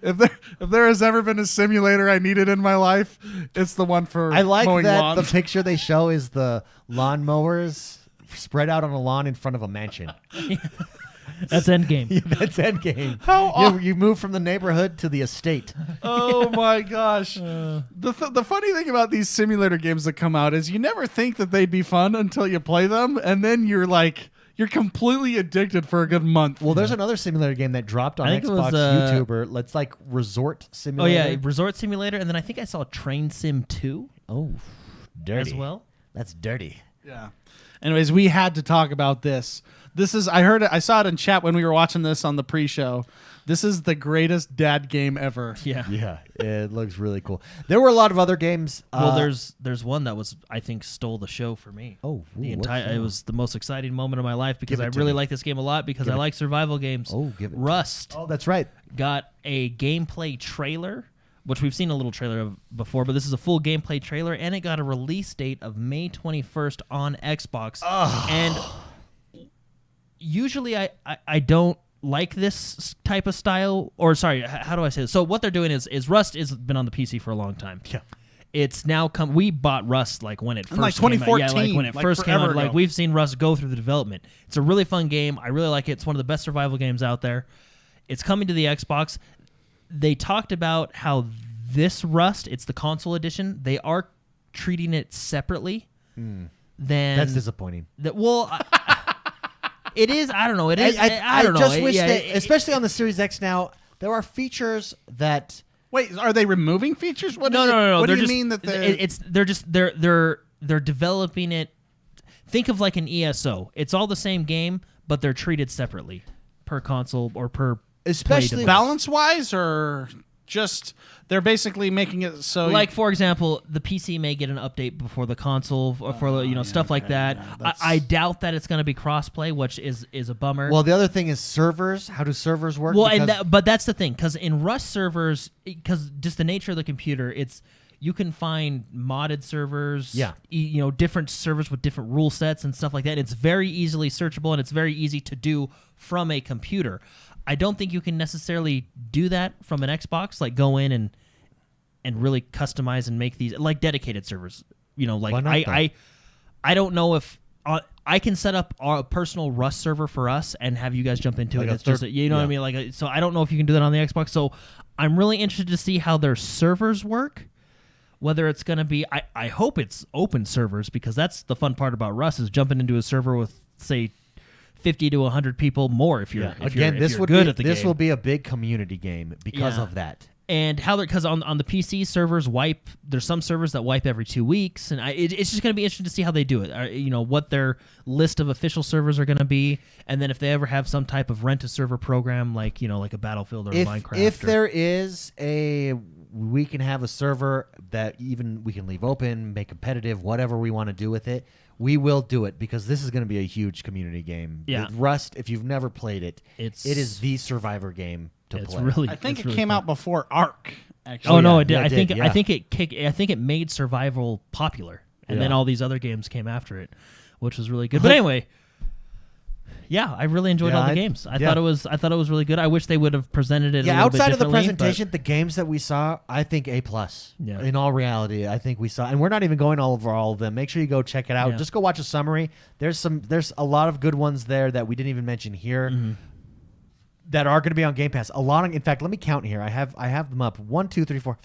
If there has ever been a simulator I needed in my life, it's the one for I like mowing that lawns. the picture they show is the lawnmowers spread out on a lawn in front of a mansion. That's Endgame. Yeah, that's Endgame. How You move from the neighborhood to the estate. Oh my gosh. The funny thing about these simulator games that come out is you never think that they'd be fun until you play them, and then you're completely addicted for a good month. Well, there's another simulator game that dropped on I think it Xbox was, YouTuber. Let's like Resort Oh Simulator. yeah, Resort Simulator, and then I think I saw Train Sim 2 Oh, dirty. as well. That's dirty. Yeah. Anyways, we had to talk about this. I saw it in chat when we were watching this on the pre-show. This is the greatest dad game ever. Yeah. Yeah, it looks really cool. There were a lot of other games. Well, there's one that was I think stole the show for me. Oh, the ooh, what's entire that it one? was the most exciting moment of my life because Give it I to really me. like this game a lot because I like survival games. Oh, give it to me. Rust Oh, that's right. got a gameplay trailer, which we've seen a little trailer of before, but this is a full gameplay trailer, and it got a release date of May 21st on Xbox. And usually I don't like this type of style, or sorry, how do I say this? So what they're doing is Rust has been on the PC for a long time. Yeah. It's now come. We bought Rust like when it first like came out. Yeah, 2014, like when it like first came forever out. Like ago. we've seen Rust go through the development. It's a really fun game. I really like it. It's one of the best survival games out there. It's coming to the Xbox. They talked about how this Rust, it's the console edition. They are treating it separately. Than That's disappointing. it is. I don't know. It is. I don't know. just wish Yeah, that, especially on the Series X now, there are features that. Wait, are they removing features? What No. What do They're you just, mean that they're developing it? Think of like an ESO. It's all the same game, but they're treated separately per console or per Especially play device. balance-wise, or just they're basically making it so Like for example, the PC may get an update before the console for stuff like that. I doubt that it's going to be crossplay, which is a bummer. Well, the other thing is servers. How do servers work? Well, Because- but that's the thing, because in Rust servers, because just the nature of the computer, you can find modded servers, Yeah. Different servers with different rule sets and stuff like that. It's very easily searchable and it's very easy to do from a computer. I don't think you can necessarily do that from an Xbox, like go in and really customize and make these like dedicated servers. like Why not, though? I don't know if I can set up a personal Rust server for us and have you guys jump into Like it. a It's just third- you know what I yeah. mean. Like so, I don't know if you can do that on the Xbox. So I'm really interested to see how their servers work. Whether it's going to be, I hope it's open servers because that's the fun part about Rust is jumping into a server with say 50 to 100 people more if you're if you're, Again, if this you're would good be at the this game. will be a big community game because Yeah. of that. And how they're because on the PC servers wipe. There's some servers that wipe every 2 weeks, and it's just going to be interesting to see how they do it. What their list of official servers are going to be, and then if they ever have some type of rent a server program, like like a Battlefield or a Minecraft. If there is we can have a server that even we can leave open, make competitive, whatever we want to do with it. We will do it because this is going to be a huge community game. Yeah. Rust, if you've never played it, it It's- is the survivor game to it's play. I think it came out before Ark. Actually, Oh no, yeah. it did. Yeah, it I think did, I yeah. think I think it made survival popular, and then Yeah. all these other games came after it, which was really good. But anyway, yeah, I really enjoyed Yeah, all the I- games. I yeah. thought it was really good. I wish they would have presented it. a Yeah, little bit outside of the differently, but- presentation, the games that we saw, I think A+. Yeah. In all reality, I think we saw, and we're not even going over all of them. Make sure you go check it out. Yeah. Just go watch a summary. There's a lot of good ones there that we didn't even mention here Mm-hmm. that are going to be on Game Pass. A lot of, in fact, let me count here. I have them up. 1, 2, 3, 4,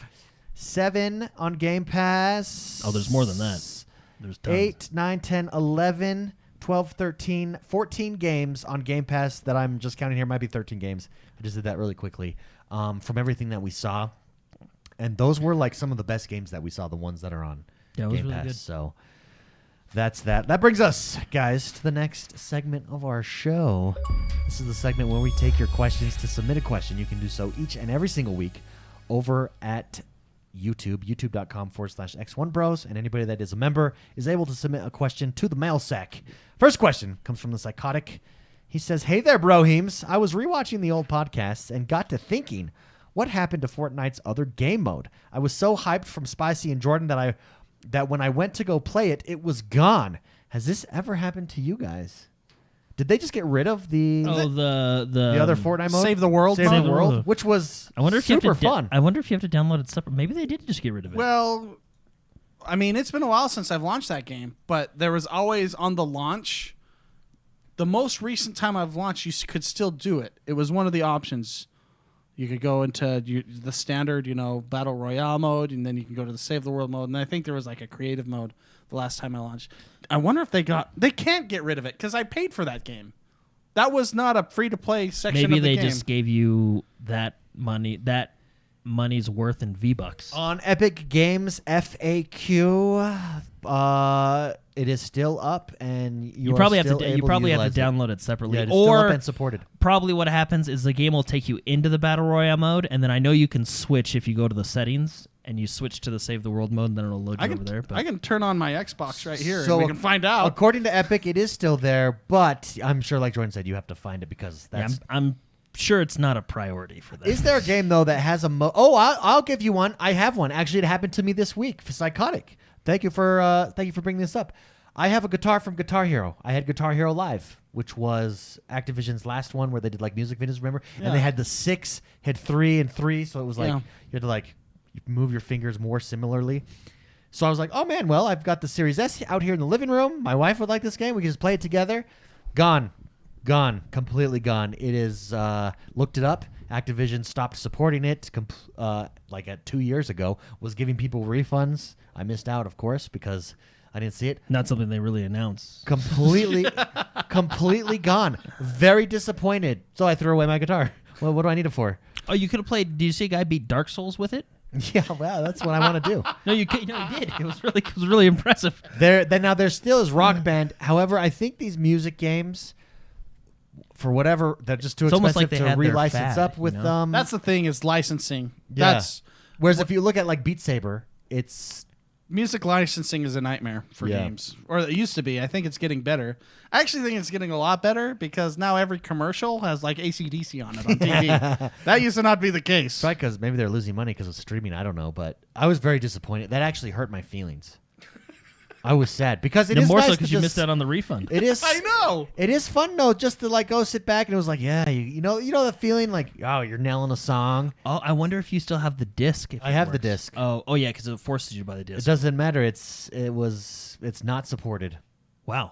7 on Game Pass. Oh, there's more than that. There's tons. 8, 9, 10, 11, 12, 13, 14 games on Game Pass that I'm just counting here. Might be 13 games. I just did that really quickly from everything that we saw. And those were like some of the best games that we saw, the ones that are on Yeah, it was Game really Pass. good. So that's that. That brings us, guys, to the next segment of our show. This is the segment where we take your questions. To submit a question, you can do so each and every single week over at YouTube, youtube.com/XoneBros, and anybody that is a member is able to submit a question to the mail sack. First question comes from the Psychotic. He says, "Hey there, brohemes. I was rewatching the old podcasts and got to thinking, what happened to Fortnite's other game mode? I was so hyped from Spicy and Jordan that when I went to go play it, it was gone. Has this ever happened to you guys? Did they just get rid of the the other Fortnite mode? Save the World Save mode? the World, which was I wonder if super you have to fun. I wonder if you have to download it separate. Maybe they did just get rid of it. Well, I mean, it's been a while since I've launched that game, but there was always on the launch. The most recent time I've launched, you could still do it. It was one of the options. You could go into the standard, Battle Royale mode, and then you can go to the Save the World mode. And I think there was like a creative mode the last time I launched. I wonder if they can't get rid of it because I paid for that game. That was not a free-to-play section Maybe of the they game. just gave you that money's worth in V-Bucks. On Epic Games FAQ, it is still up, and You probably have to utilize it. download it separately, Yeah, it's still or up and supported. probably what happens is the game will take you into the Battle Royale mode, and then I know you can switch if you go to the settings and you switch to the Save the World mode, and then it'll load you over there. But I can turn on my Xbox right here, So and we can find out. According to Epic, it is still there, but I'm sure, like Jordan said, you have to find it because yeah, that's. I'm sure it's not a priority for them. Is there a game though that has a I'll give you one. I have one. Actually, it happened to me this week for Psychotic. Thank you for bringing this up. I have a guitar from Guitar Hero. I had Guitar Hero Live, which was Activision's last one where they did like music videos, remember? Yeah. And they had the 6, had 3 and 3, so it was like Yeah. you had to like move your fingers more similarly. So I was like, oh man, well, I've got the Series S out here in the living room. My wife would like this game. We can just play it together. Gone, completely gone. It is, looked it up. Activision stopped supporting it like at 2 years ago, was giving people refunds. I missed out, of course, because I didn't see it. Not something they really announce. Completely gone. Very disappointed. So I threw away my guitar. Well, what do I need it for? Oh, you could have played. Did you see a guy beat Dark Souls with it? Yeah, well, that's what I want to do. No, you did. It was really impressive. There still is Rock Band. However, I think these music games, for whatever, they're just too It's almost expensive like they to had their relicense fad, up with you know? That's the thing is licensing. Yeah. That's Whereas if you look at like Beat Saber, it's music licensing is a nightmare for Yeah. games, or it used to be. I think it's getting better. I actually think it's getting a lot better because now every commercial has like AC/DC on it on TV. That used to not be the case. probably because maybe they're losing money because of streaming. I don't know, but I was very disappointed. That actually hurt my feelings. I was sad because it And is more nice so to because you just- missed out on the refund. It is. I know. It is fun though, just to like go sit back and it was like, yeah, you know the feeling like, oh, you're nailing a song. Oh, I wonder if you still have the disc. If I it have the works. disc. Oh yeah, because it forces you to buy the It disc. doesn't matter. It's not supported. Wow.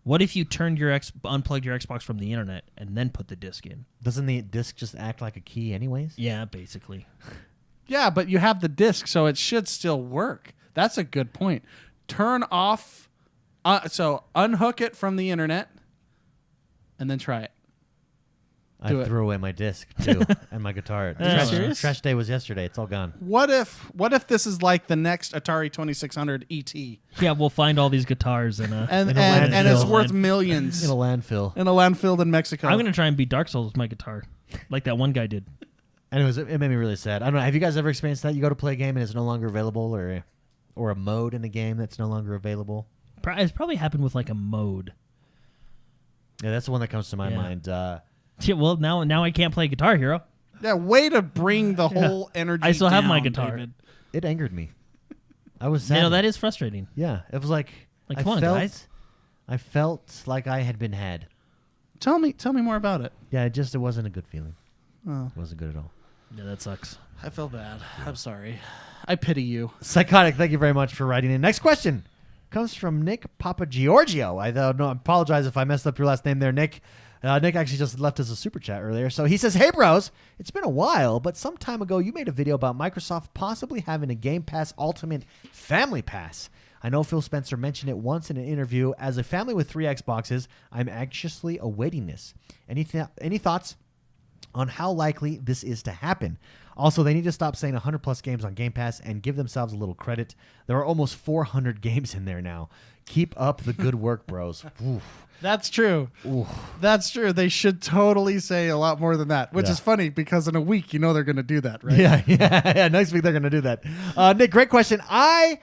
What if you turned unplugged your Xbox from the internet and then put the disc in? Doesn't the disc just act like a key anyways? Yeah, basically. Yeah, but you have the disc, so it should still work. That's a good point. Turn off, so unhook it from the internet, and then try it. Do I it. threw away my disc too and my guitar. you serious? Trash day was yesterday. It's all gone. What if this is like the next Atari 2600 ET, Yeah, we'll find all these guitars and and In a and it's landfill. worth millions In a landfill. in a landfill in Mexico? I'm gonna try and beat Dark Souls with my guitar, like that one guy did. And it made me really sad. I don't know. Have you guys ever experienced that? You go to play a game and it's no longer available, or a mode in the game that's no longer available? It's probably happened with like a mode. Yeah, that's the one that comes to my Yeah. mind. Yeah, well, now I can't play Guitar Hero. Yeah, way to bring the whole energy. I still have my down, guitar. David. It angered me. I was sad. You know, that is frustrating. Yeah, it was like Like, I come on, felt, guys. I felt like I had been had. Tell me more about it. Yeah, it wasn't a good feeling. Oh, It wasn't good at all. Yeah, that sucks. I feel bad. I'm sorry. I pity you. Psychotic, thank you very much for writing in. Next question comes from Nick Papagiorgio. I apologize if I messed up your last name there, Nick. Nick actually just left us a super chat earlier. So he says, hey, bros, it's been a while, but some time ago you made a video about Microsoft possibly having a Game Pass Ultimate Family Pass. I know Phil Spencer mentioned it once in an interview. As a family with 3 Xboxes, I'm anxiously awaiting this. Any thoughts on how likely this is to happen? Also, they need to stop saying 100-plus games on Game Pass and give themselves a little credit. There are almost 400 games in there now. Keep up the good work, bros. Oof. That's true. Oof. That's true. They should totally say a lot more than that, which Yeah. is funny because in a week, you know they're going to do that, right? Yeah. Next week they're going to do that. Nick, great question. I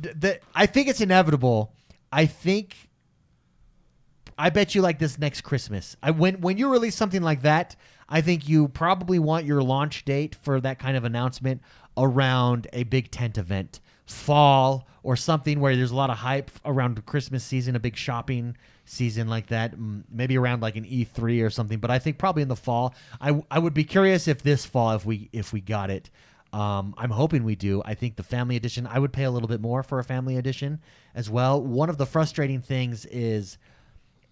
think it's inevitable. I bet you like this next Christmas. When you release something like that, I think you probably want your launch date for that kind of announcement around a big tent event, fall or something where there's a lot of hype around the Christmas season, a big shopping season like that, maybe around like an E3 or something. But I think probably in the fall. I would be curious if this fall if we got it. I'm hoping we do. I think the family edition, I would pay a little bit more for a family edition as well. One of the frustrating things is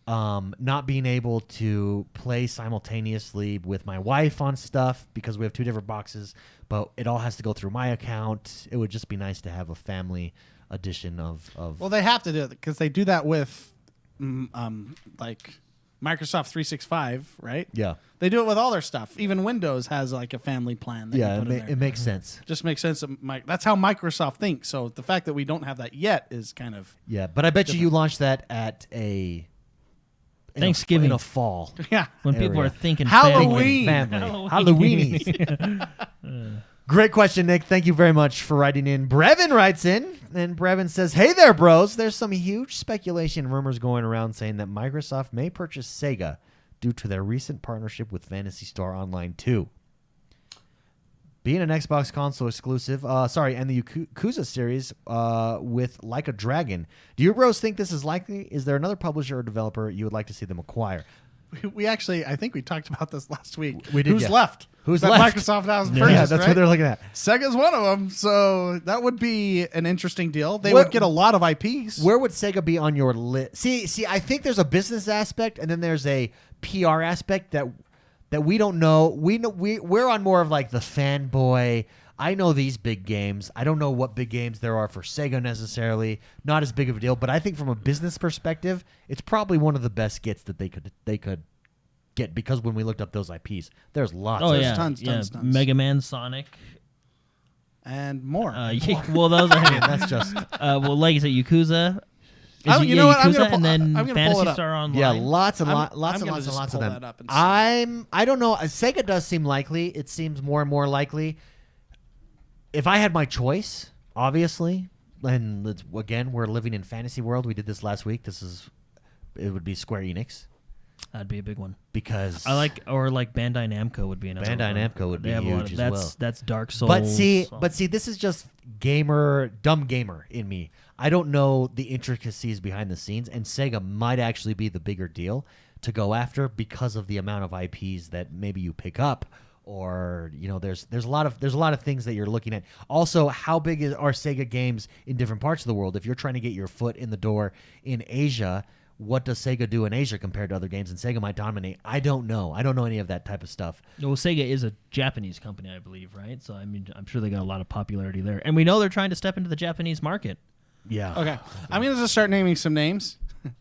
not being able to play simultaneously with my wife on stuff because we have 2 different boxes, but it all has to go through my account. It would just be nice to have a family edition of Well, they have to do it because they do that with like Microsoft 365, right? yeah. They do it with all their stuff. Even Windows has like a family plan. That Yeah, you put in there. it makes sense. Just makes sense. That's how Microsoft thinks. So the fact that we don't have that yet is kind of Yeah, but I bet you launched that at in Thanksgiving. in a fall. yeah. When people Area. are thinking Halloween. Family. Halloweenies. Great question, Nick. Thank you very much for writing in. Brevin writes in, and Brevin says, hey there, bros. There's some huge speculation and rumors going around saying that Microsoft may purchase Sega due to their recent partnership with Phantasy Star Online 2. Being an Xbox console exclusive, and the Yakuza series with Like a Dragon. Do you bros think this is likely? Is there another publisher or developer you would like to see them acquire? We actually, I think we talked about this last week. We did, Who's yeah. left? Who's that left? Microsoft has Yeah, purchased, Yeah, that's right? what they're looking at. Sega's one of them, so that would be an interesting deal. They What- would get a lot of IPs. Where would Sega be on your list? See, I think there's a business aspect and then there's a PR aspect that we don't know. We're on more of like the fanboy. I know these big games. I don't know what big games there are for Sega necessarily. Not as big of a deal, but I think from a business perspective, it's probably one of the best gets that they could get because when we looked up those IPs, there's lots. Oh There's yeah, tons, yeah. tons. Mega Man, Sonic. And more. Well, those are That's just well, like you said, Yakuza. You know what? I'm Yakuza, gonna and then I'm gonna pull Fantasy it up. Star Online. yeah, lots and I'm- lots I'm and gonna lots and just lots of pull them. that up and see. I don't know. Sega does seem likely. It seems more and more likely. If I had my choice, obviously, and again, we're living in fantasy world. We did this last week. It would be Square Enix. That'd be a big one. because I like Bandai Namco would be another. Bandai one. Namco would be They have a lot huge of- as that's, well. That's Dark Souls. But see, this is just dumb gamer in me. I don't know the intricacies behind the scenes, and Sega might actually be the bigger deal to go after because of the amount of IPs that maybe you pick up, or there's a lot of things that you're looking at. Also, how big are Sega games in different parts of the world? If you're trying to get your foot in the door in Asia, what does Sega do in Asia compared to other games? And Sega might dominate. I don't know. I don't know any of that type of stuff. Well, Sega is a Japanese company, I believe, right? So I mean, I'm sure they got a lot of popularity there, and we know they're trying to step into the Japanese market. Yeah. Okay, I'm gonna just start naming some names.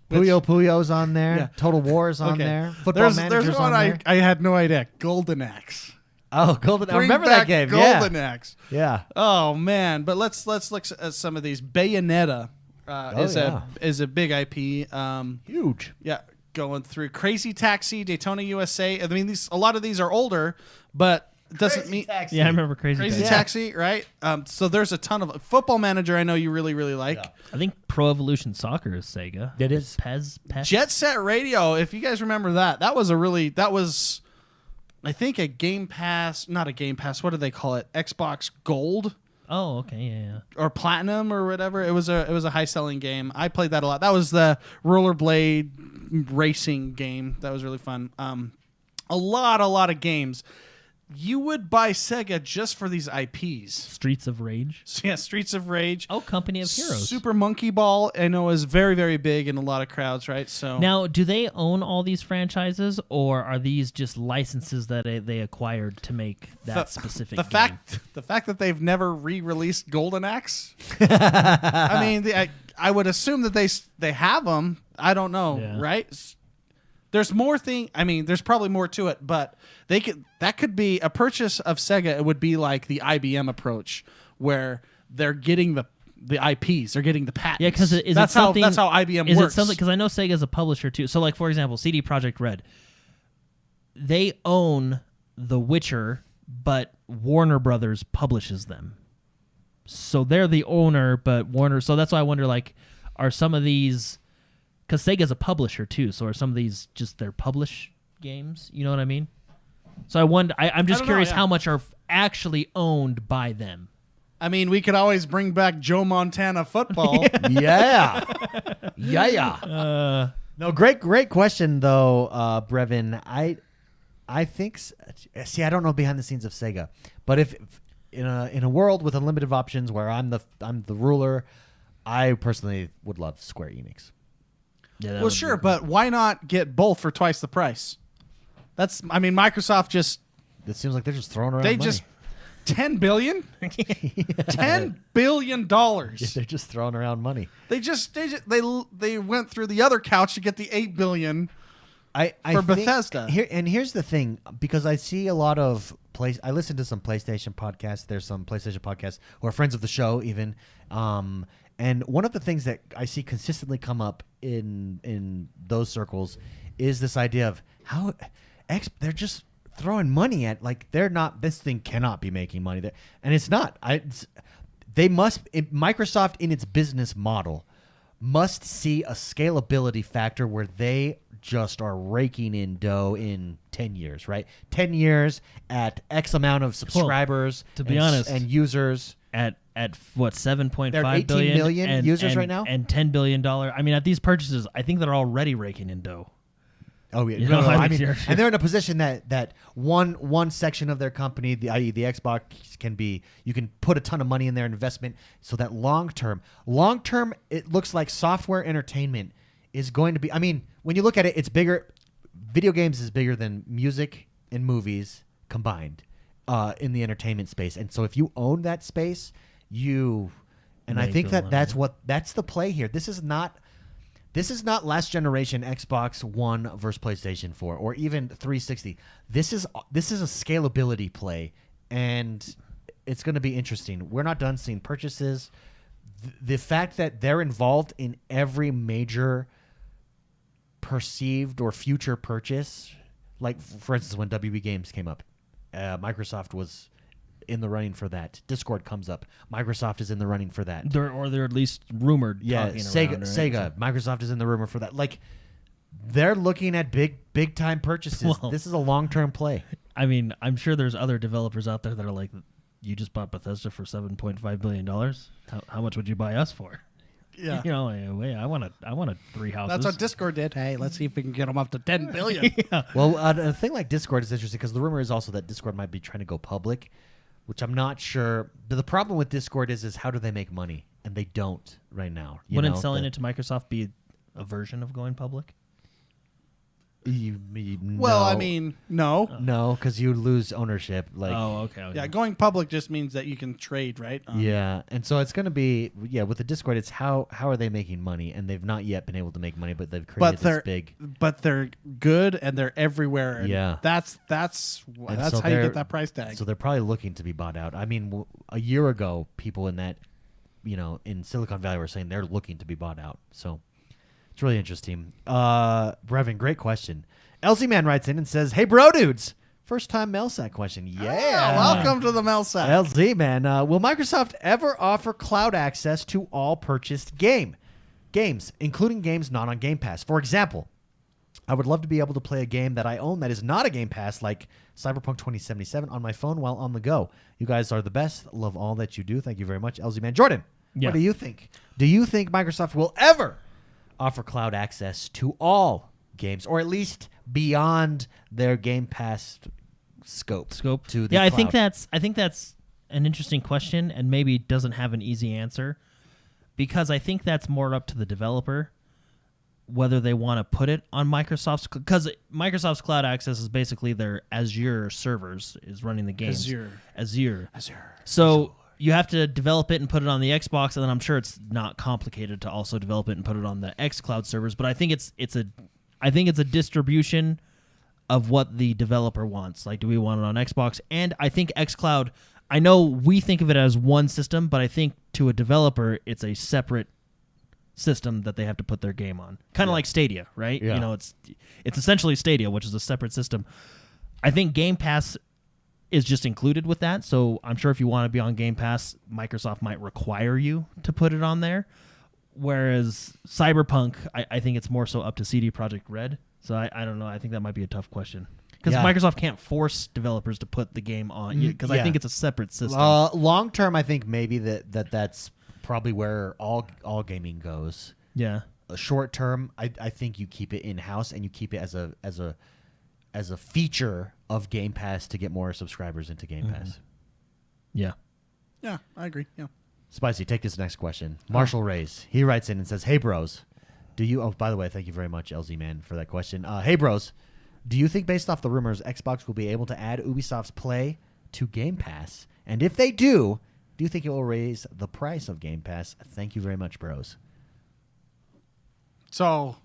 Puyo's on there. Yeah. Total War's on Okay. there. Football Manager's There's one on there. I had no idea. Golden Axe. Oh, Golden! I Bring remember back that game. Golden Axe. Yeah. Oh man, but let's look at some of these. Bayonetta is a big IP. Huge. Yeah, going through Crazy Taxi, Daytona USA. I mean, a lot of these are older, but it doesn't mean Yeah, I remember Crazy Taxi, right? So there's a ton of Football Manager. I know you really, really like. Yeah. I think Pro Evolution Soccer is Sega. It is. Pez. Jet Set Radio. If you guys remember that was, I think a Game Pass, not a Game Pass. What do they call it? Xbox Gold. Oh, okay, yeah. Or Platinum or whatever. It was a high selling game. I played that a lot. That was the rollerblade racing game. That was really fun. A lot of games. You would buy Sega just for these IPs. Streets of Rage. So, yeah, Streets of Rage. Oh, Company of Heroes. Super Monkey Ball, I know, is very, very big in a lot of crowds, right? So Now, do they own all these franchises, or are these just licenses that they acquired to make that specific game? The fact that they've never re-released Golden Axe. I mean, I would assume that they have them. I don't know, Yeah. right? There's more there's probably more to it, but that could be a purchase of Sega. It would be like the IBM approach, where they're getting the IPs, they're getting the patents. Yeah, because that's how IBM is works. it something? Because I know Sega is a publisher too. So, like for example, CD Projekt Red, they own The Witcher, but Warner Brothers publishes them. So they're the owner, but Warner. So that's why I wonder, like, are some of these? Because Sega's a publisher too, so are some of these just their published games? You know what I mean? So I wonder. I'm just curious how much are actually owned by them. I mean, we could always bring back Joe Montana football. Yeah. No, great question though, Brevin. I think. See, I don't know behind the scenes of Sega, but if in a world with unlimited options where I'm the ruler, I personally would love Square Enix. Yeah, Well, sure, but why not get both for twice the price? Microsoft just It seems like they're just throwing around. they money. just $10 billion, $10 billion. Yeah, they're just throwing around money. They went through the other couch to get the $8 billion. I For think Bethesda. Here's the thing, because I see a lot of I listen to some PlayStation podcasts. There's some PlayStation podcasts who are friends of the show even. And one of the things that I see consistently come up in those circles is this idea of how they're just throwing money at, like, this thing cannot be making money there, and it's not. Microsoft in its business model must see a scalability factor where they just are raking in dough in 10 years, right? 10 years at X amount of subscribers, to be honest, and users. At what, 7.5 They're 18 billion million users right now? and $10 billion. I mean, at these purchases, I think they're already raking in dough. Oh yeah, You know, I mean, and they're in a position that one section of their company, i.e. the Xbox, you can put a ton of money in their investment, so that long term, it looks like software entertainment is going to be. I mean, when you look at it, it's bigger. Video games is bigger than music and movies combined in the entertainment space, and so if you own that space, I think that's the play here. This is not last generation Xbox One versus PlayStation 4 or even 360. This is a scalability play, and it's going to be interesting. We're not done seeing purchases. The fact that they're involved in every major perceived or future purchase, like for instance when WB Games came up, Microsoft was in the running for that. Discord comes up, Microsoft is in the running for that. They're at least rumored. Yeah, talking Sega, around, right? Sega, Microsoft is in the rumor for that. Like, They're looking at big time purchases. Well- This is a long-term play. I mean, I'm sure there's other developers out there that are like, you just bought Bethesda for $7.5 billion. How much would you buy us for? Yeah. You know, wait, I want 3 houses. That's what Discord did. Hey, let's see if we can get them up to 10 billion. Yeah. Well, a thing like Discord is interesting because the rumor is also that Discord might be trying to go public, which I'm not sure. But the problem with Discord is how do they make money? And they don't right now. Wouldn't selling it to Microsoft be a version of going public? Well, I mean, no. no, because you lose ownership. Like, Okay. Yeah, going public just means that you can trade, right? yeah, and so it's going to be with the Discord. It's how are they making money? And they've not yet been able to make money, but they've created this big. But they're good and they're everywhere. And Yeah. that's And so how you they're- get that price tag. So they're probably looking to be bought out. I mean, a year ago, people in that, in Silicon Valley were saying they're looking to be bought out. So it's really interesting. Brevin, great question. LZ Man writes in and says, "Hey, bro, dudes, first time Mailsack question. Yeah, Welcome to the Mailsack. LZ Man, will Microsoft ever offer cloud access to all purchased games, including games not on Game Pass? For example, I would love to be able to play a game that I own that is not a Game Pass, like Cyberpunk 2077, on my phone while on the go. You guys are the best. Love all that you do. Thank you very much, LZ Man. Jordan, Yeah. what do you think? Do you think Microsoft will ever offer cloud access to all games, or at least beyond their Game Pass scope to the I cloud? think that's an interesting question, and maybe doesn't have an easy answer, because I think that's more up to the developer whether they want to put it on Microsoft's, because Microsoft's cloud access is basically their Azure servers is running the games. Azure. So you have to develop it and put it on the Xbox, and then I'm sure it's not complicated to also develop it and put it on the xCloud servers. But I think it's a distribution of what the developer wants. Like, do we want it on Xbox? And I think xCloud, I know we think of it as one system, but I think to a developer, it's a separate system that they have to put their game on. Kind of like Stadia, right? Yeah. You know, it's essentially Stadia, which is a separate system. I think Game Pass is just included with that. So I'm sure if you want to be on Game Pass, Microsoft might require you to put it on there. Whereas Cyberpunk, I think it's more so up to CD Projekt Red. So I don't know. I think that might be a tough question. Because Yeah. Microsoft can't force developers to put the game on. Because I Yeah. think it's a separate system. Long term, I think maybe that's probably where all gaming goes. Yeah. Short term, I think you keep it in house and you keep it as a feature of Game Pass to get more subscribers into Game Pass. Yeah. Yeah, I agree. Yeah. Spicy, take this next question. Marshall Rays, he writes in and says, "Hey bros, do you?" Oh, by the way, thank you very much, LZ Man, for that question. Hey bros, do you think based off the rumors, Xbox will be able to add Ubisoft's Play to Game Pass? And if they do you think it will raise the price of Game Pass? Thank you very much, bros. So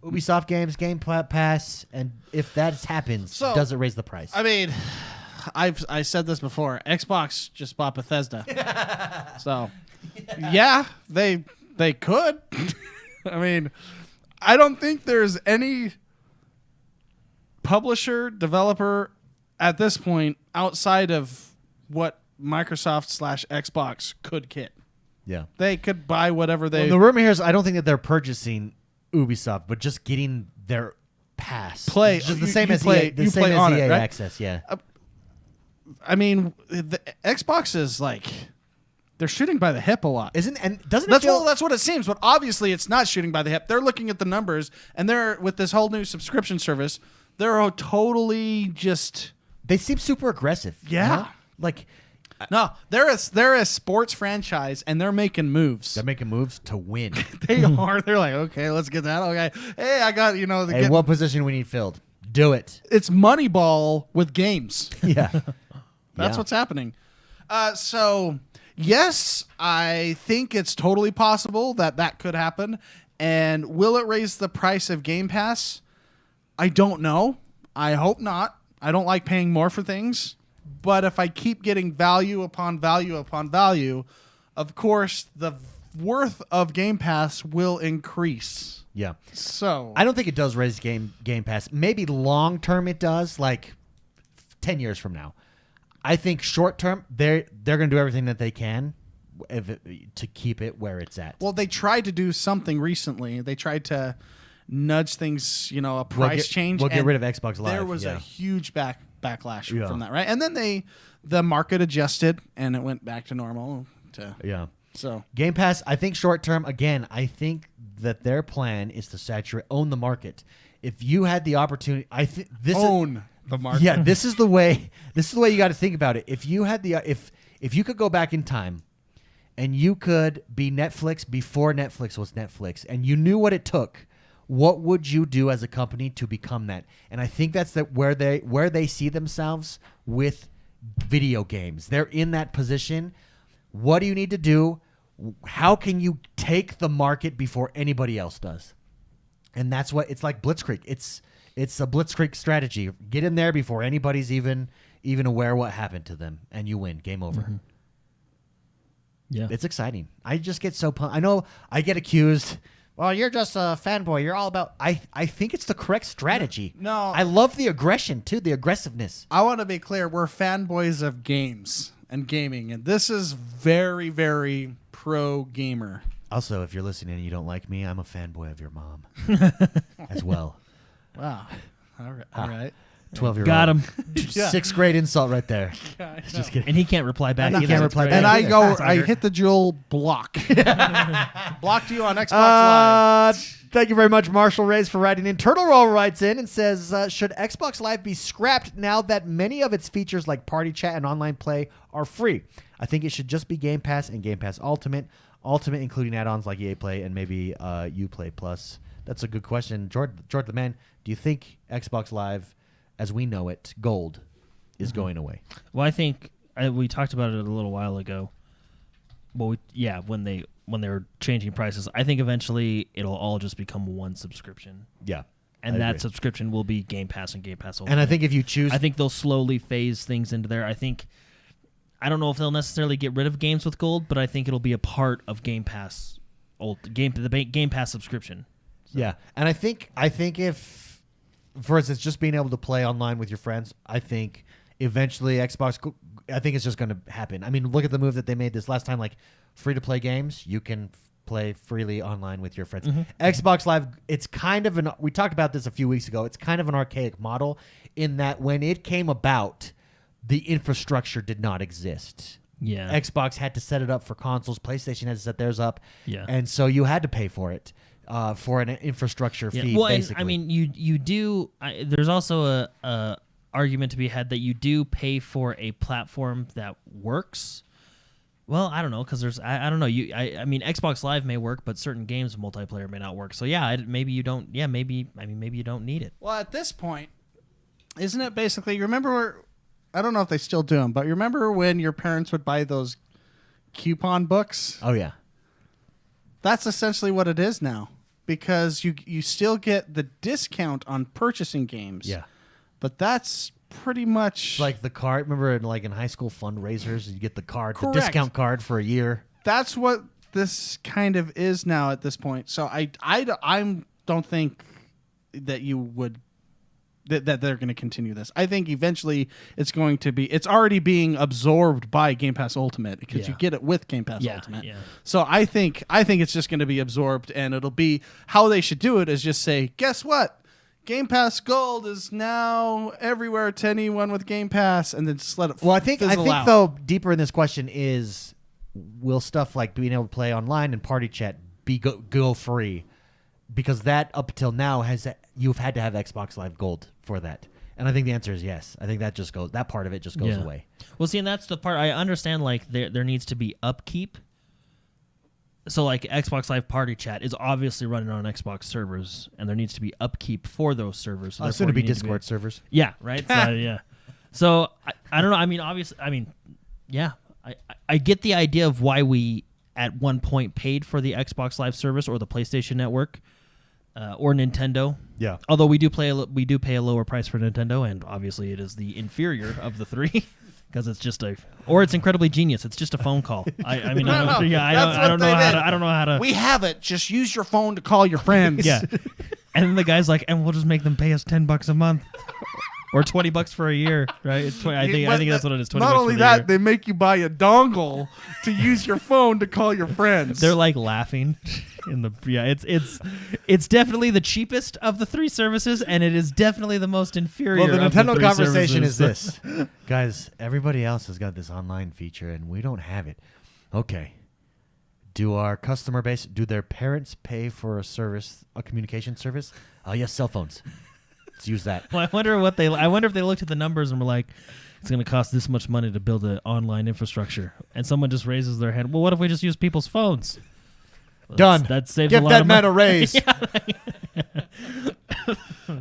Ubisoft games, Game Pass, and if that happens, So, does it raise the price? I mean, I said this before. Xbox just bought Bethesda, so yeah, they could. I mean, I don't think there's any publisher developer at this point outside of what Microsoft / Xbox could get. Yeah. They could buy whatever they. Well, the rumor here is I don't think that they're purchasing Ubisoft, but just getting their pass. Play- Just the you- same you as play- EA, the you same play as on it, EA right? access, yeah. I mean, the Xbox is like they're shooting by the hip a lot. Doesn't it That's feel that's what it seems, but obviously it's not shooting by the hip. They're looking at the numbers, and they're with this whole new subscription service. They're totally just they seem super aggressive. you Yeah. know? Like no. They're a sports franchise, and they're making moves. they're making moves to win. They are. They're like, okay, let's get that. Okay, hey, I got the Hey, what position we need filled? Do it. it's Moneyball with games. Yeah. That's Yeah. what's happening. So, yes, I think it's totally possible that could happen. And will it raise the price of Game Pass? I don't know. I hope not. I don't like paying more for things. But if I keep getting value upon value upon value, of course, the worth of Game Pass will increase. Yeah. So, I don't think it does raise Game Pass. Maybe long term it does, like 10 years from now. I think short term they're going to do everything that they can to keep it where it's at. well, they tried to do something recently. They tried to nudge things, a price change. We'll get and rid of Xbox Live. There was yeah. a huge backlash Yeah. from that, right? And then the market adjusted and it went back to normal. Yeah. So Game Pass, I think short term, again, I think that their plan is to own the market. If you had the opportunity, I think this own the market. Yeah, this is the way you got to think about it. If you had if you could go back in time and you could be Netflix before Netflix was Netflix and you knew what it took, what would you do as a company to become that? And I think that's where they see themselves with video games. They're in that position. What do you need to do? How can you take the market before anybody else does? And that's what it's like. Blitzkrieg. It's a Blitzkrieg strategy. Get in there before anybody's even aware what happened to them, and you win. Game over. Mm-hmm. Yeah, it's exciting. I just get so pumped. I know I get accused. Well, you're just a fanboy. You're all about. I think it's the correct strategy. No, I love the aggression too. The aggressiveness. I want to be clear. We're fanboys of games and gaming, and this is very, very pro gamer. Also, if you're listening and you don't like me, I'm a fanboy of your mom as well. Wow. All right. 12-year-old. got him. Yeah. 6th grade insult right there. Just kidding. And he can't reply back. And he either. can't That's reply great. back. And Yeah. I hit the jewel block. Blocked you on Xbox Live. Thank you very much, Marshall Reyes, for writing in. Turtle Roll writes in and says, should Xbox Live be scrapped now that many of its features like party chat and online play are free? I think it should just be Game Pass and Game Pass Ultimate. Ultimate including add-ons like EA Play and maybe Uplay Plus. That's a good question. Jordan the Man, do you think Xbox Live, as we know it, Gold, is going away? Well, I think we talked about it a little while ago. Well, when they were changing prices, I think eventually it'll all just become one subscription. Yeah. And I that agree. subscription will be Game Pass and Game Pass Ultimate. And I think if you choose... I think they'll slowly phase things into there. I don't know if they'll necessarily get rid of games with Gold, but I think it'll be a part of Game Pass, the Game Pass subscription. So. Yeah, and I think if, for instance, just being able to play online with your friends, I think eventually Xbox, I think it's just going to happen. I mean, look at the move that they made this last time, like free-to-play games, you can play freely online with your friends. Mm-hmm. Xbox Live, it's kind of we talked about this a few weeks ago, it's kind of an archaic model in that when it came about, the infrastructure did not exist. Yeah. Xbox had to set it up for consoles. PlayStation had to set theirs up. Yeah. And so you had to pay for it, for an infrastructure fee, well, basically. And, I mean, you do... there's also a argument to be had that you do pay for a platform that works. Well, I don't know, because there's... I don't know. I mean, Xbox Live may work, but certain games multiplayer may not work. So, yeah, maybe you don't... Yeah, maybe you don't need it. Well, at this point, isn't it basically... You remember... I don't know if they still do them, but you remember when your parents would buy those coupon books? Oh, yeah. That's essentially what it is now, because you still get the discount on purchasing games. Yeah. But that's pretty much... It's like the card. Remember in high school fundraisers, you get the card, Correct. the discount card for a year. That's what this kind of is now at this point. So I don't think that you would... That they're going to continue this. I think eventually it's going to be... It's already being absorbed by Game Pass Ultimate because you get it with Game Pass Ultimate. Yeah. So I think it's just going to be absorbed, and it'll be... How they should do it is just say, guess what? Game Pass Gold is now everywhere to anyone with Game Pass, and then just let it Well, I think fizzle out. though, deeper in this question is, will stuff like being able to play online and party chat go free? Because that up till now you've had to have Xbox Live Gold for that, and I think the answer is yes. I think that part of it just goes away. Well, see, and that's the part I understand. Like there needs to be upkeep. So like Xbox Live Party Chat is obviously running on Xbox servers, and there needs to be upkeep for those servers. So Soon to be Discord servers. Yeah, right. So, yeah. So I don't know. I mean, obviously, yeah. I get the idea of why we at one point paid for the Xbox Live service or the PlayStation Network. Or Nintendo. Yeah. Although we do pay a lower price for Nintendo, and obviously it is the inferior of the three, because it's just it's incredibly genius. It's just a phone call. I don't know how to. We have it. Just use your phone to call your friends. Yeah. And then the guy's like, and we'll just make them pay us $10 a month. or $20 for a year, right? It's 20, I think that's what it is. $20 Not only for the that, year. they make you buy a dongle to use your phone to call your friends. They're like laughing in the it's definitely the cheapest of the 3 services, and it is definitely the most inferior. Well, the of Nintendo 3 conversation services. is this. Guys, everybody else has got this online feature, and we don't have it. Okay. Do our customer base, do their parents pay for a service, a communication service? Oh, yes, cell phones. Let's use that. Well, I wonder if they looked at the numbers and were like, it's going to cost this much money to build an online infrastructure, and someone just raises their hand. Well, what if we just use people's phones? Well, Done. That saves Give a lot that of man money. a raise.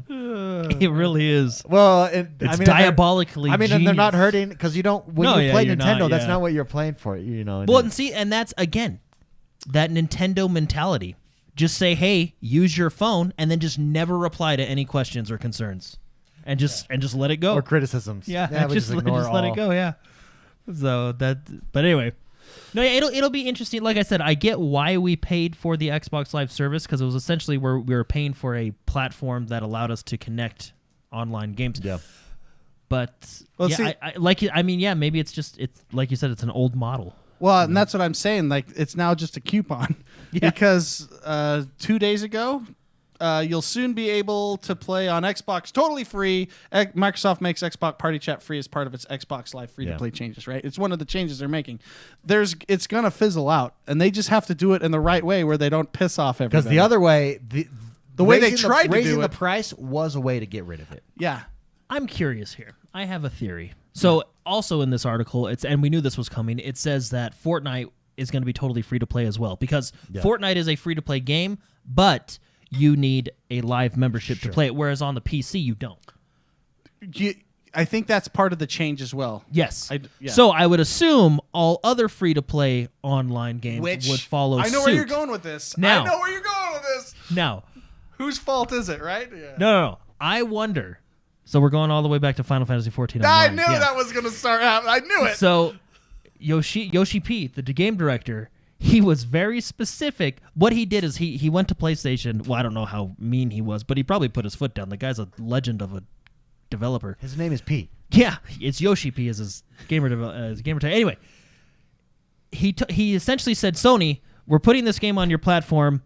It really is. Well, It's diabolically. and they're not genius. hurting because you don't. When No, you yeah, play you're Nintendo, not, that's yeah. not what you're playing for. You know. Well, and see, and that's again that Nintendo mentality. Just say, "Hey, use your phone," and then just never reply to any questions or concerns, and just let it go. or criticisms. Yeah, we just ignore let it all. go. Yeah. So that, but anyway, no, yeah, it'll be interesting. Like I said, I get why we paid for the Xbox Live service because it was essentially where we were paying for a platform that allowed us to connect online games. Yeah. But Well, yeah, see- maybe it's like you said, it's an old model. Well, and that's what I'm saying. Like, it's now just a coupon. Yeah. Because 2 days ago, you'll soon be able to play on Xbox totally free. Microsoft makes Xbox Party Chat free as part of its Xbox Live free-to-play changes, right? It's one of the changes they're making. It's going to fizzle out, and they just have to do it in the right way where they don't piss off everybody. Because the other way, The way they raising tried to do raising the it- price was a way to get rid of it. Yeah. I'm curious here. I have a theory. So also in this article, and we knew this was coming. It says that Fortnite is going to be totally free to play as well because Fortnite is a free to play game, but you need a live membership to play it. Whereas on the PC, you don't. I think that's part of the change as well. Yes. Yeah. So I would assume all other free to play online games would follow I know suit. where you're going with this. Now- I know where you're going with this. Now, Whose fault is it, right? Yeah. no. I wonder. So we're going all the way back to Final Fantasy 14 I online. knew Yeah. that was going to start happening. I knew it. So Yoshi P, the game director, he was very specific. What he did is he went to PlayStation. Well, I don't know how mean he was, but he probably put his foot down. The guy's a legend of a developer. His name is Pete. Yeah, it's Yoshi P as his gamer tag. Anyway, he essentially said, Sony, we're putting this game on your platform,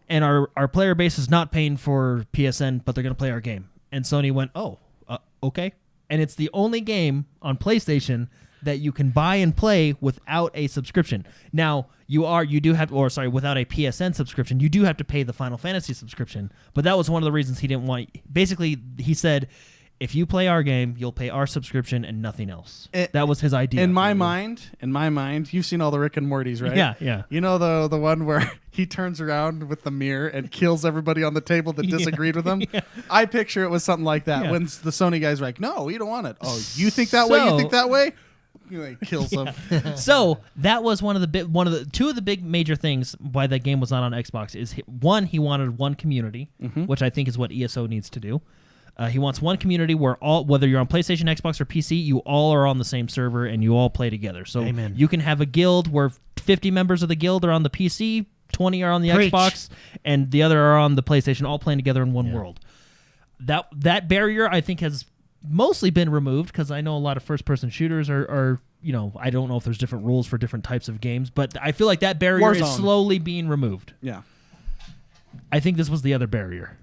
and our player base is not paying for PSN, but they're going to play our game. And Sony went, okay. And it's the only game on PlayStation that you can buy and play without a subscription. Now, without a PSN subscription, you do have to pay the Final Fantasy subscription. But that was one of the reasons he didn't want. Basically, he said, if you play our game, you'll pay our subscription and nothing else. That was his idea. In my mind, you've seen all the Rick and Mortys, right? Yeah. You know the one where he turns around with the mirror and kills everybody on the table that disagreed with him? Yeah. I picture it was something like that. Yeah. When the Sony guy's like, no, you don't want it. Oh, you think that way? You think that way? He kills them. So that was two of the big major things why that game was not on Xbox is one, he wanted one community, which I think is what ESO needs to do. He wants one community where whether you're on PlayStation, Xbox, or PC, you all are on the same server and you all play together. So Amen. you can have a guild where 50 members of the guild are on the PC, 20 are on the Preach. Xbox, and the other are on the PlayStation, all playing together in one world. That barrier, I think, has mostly been removed because I know a lot of first-person shooters are I don't know if there's different rules for different types of games, but I feel like that barrier is Warzone. slowly being removed. Yeah. I think this was the other barrier.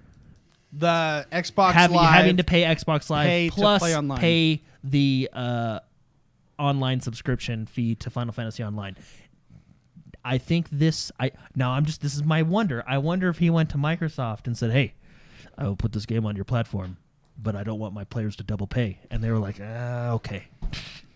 The Xbox Live. Having to pay Xbox Live pay to plus play online. pay the online subscription fee to Final Fantasy Online. I think this is my wonder. I wonder if he went to Microsoft and said, "Hey, I will put this game on your platform, but I don't want my players to double pay." And they were like, "Okay."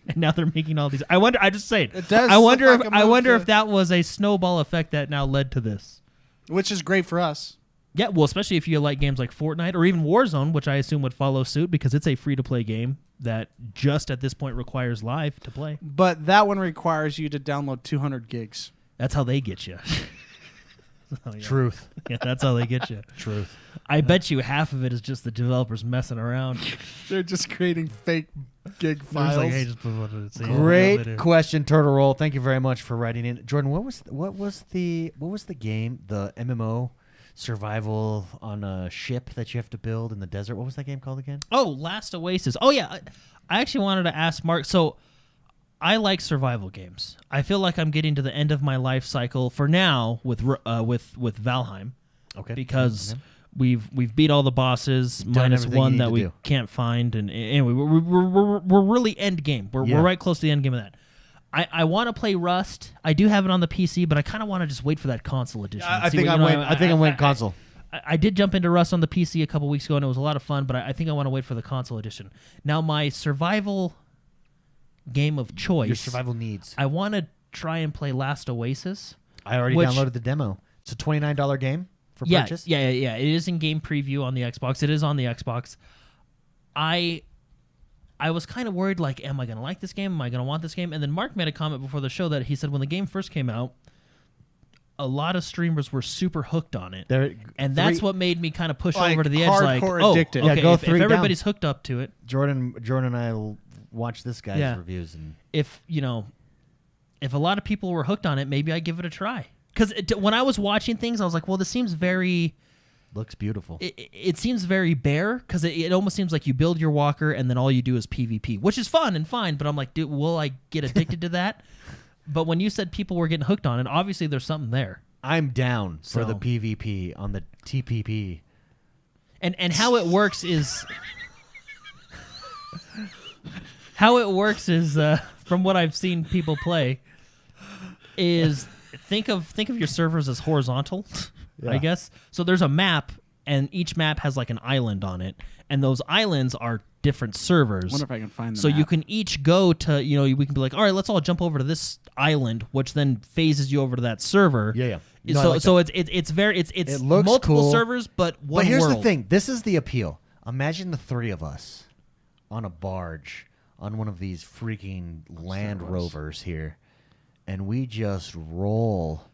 And now they're making all these. I wonder. I just say it. It does I look wonder. like a I move wonder to- if that was a snowball effect that now led to this. Which is great for us. Yeah, well, especially if you like games like Fortnite or even Warzone, which I assume would follow suit because it's a free-to-play game that just at this point requires live to play. But that one requires you to download 200 gigs. That's how they get you. Oh, yeah. Truth. Yeah, that's how they get you. Truth. I bet you half of it is just the developers messing around. They're just creating fake gig They're just files. like, hey, just put what it's Great question, Turtle Roll. Thank you very much for writing in, Jordan. What was the game, the MMO survival on a ship that you have to build in the desert. What was that game called again? Oh, Last Oasis. Oh yeah, I actually wanted to ask Mark. So I like survival games. I feel like I'm getting to the end of my life cycle for now with Valheim. Okay. Because we've beat all the bosses minus everything you one need that to we do. can't find, and anyway, we're really end game. We're right close to the end game of that. I want to play Rust. I do have it on the PC, but I kind of want to just wait for that console edition. I think I'm waiting console. I did jump into Rust on the PC a couple weeks ago, and it was a lot of fun, but I think I want to wait for the console edition. Now, my survival game of choice. Your survival needs. I want to try and play Last Oasis. I already downloaded the demo. It's a $29 game for purchase. Yeah. It is in game preview on the Xbox. It is on the Xbox. I was kind of worried, like, am I going to like this game? Am I going to want this game? And then Mark made a comment before the show that he said when the game first came out, a lot of streamers were super hooked on it. And that's what made me kind of push over to the edge. Like, addicted. Okay, go if three everybody's hooked up to it. Jordan and I will watch this guy's reviews. And if a lot of people were hooked on it, maybe I give it a try. Because when I was watching things, I was like, well, this seems very... Looks beautiful. It seems very bare, because it almost seems like you build your walker and then all you do is PvP, which is fun and fine, but I'm like, dude, will I get addicted to that? But when you said people were getting hooked on it, obviously there's something there. I'm down for the PvP on the TPP. And how it works is... how it works is, from what I've seen people play, is think of your servers as horizontal, I guess. So there's a map, and each map has like an island on it, and those islands are different servers. I wonder if I can find them. So you can each go to, we can be like, all right, let's all jump over to this island, which then phases you over to that server. Yeah. No, So I like so it's It looks multiple cool, servers, but one But here's world. the thing. This is the appeal. Imagine the three of us on a barge on one of these freaking Land Rovers here, and we just roll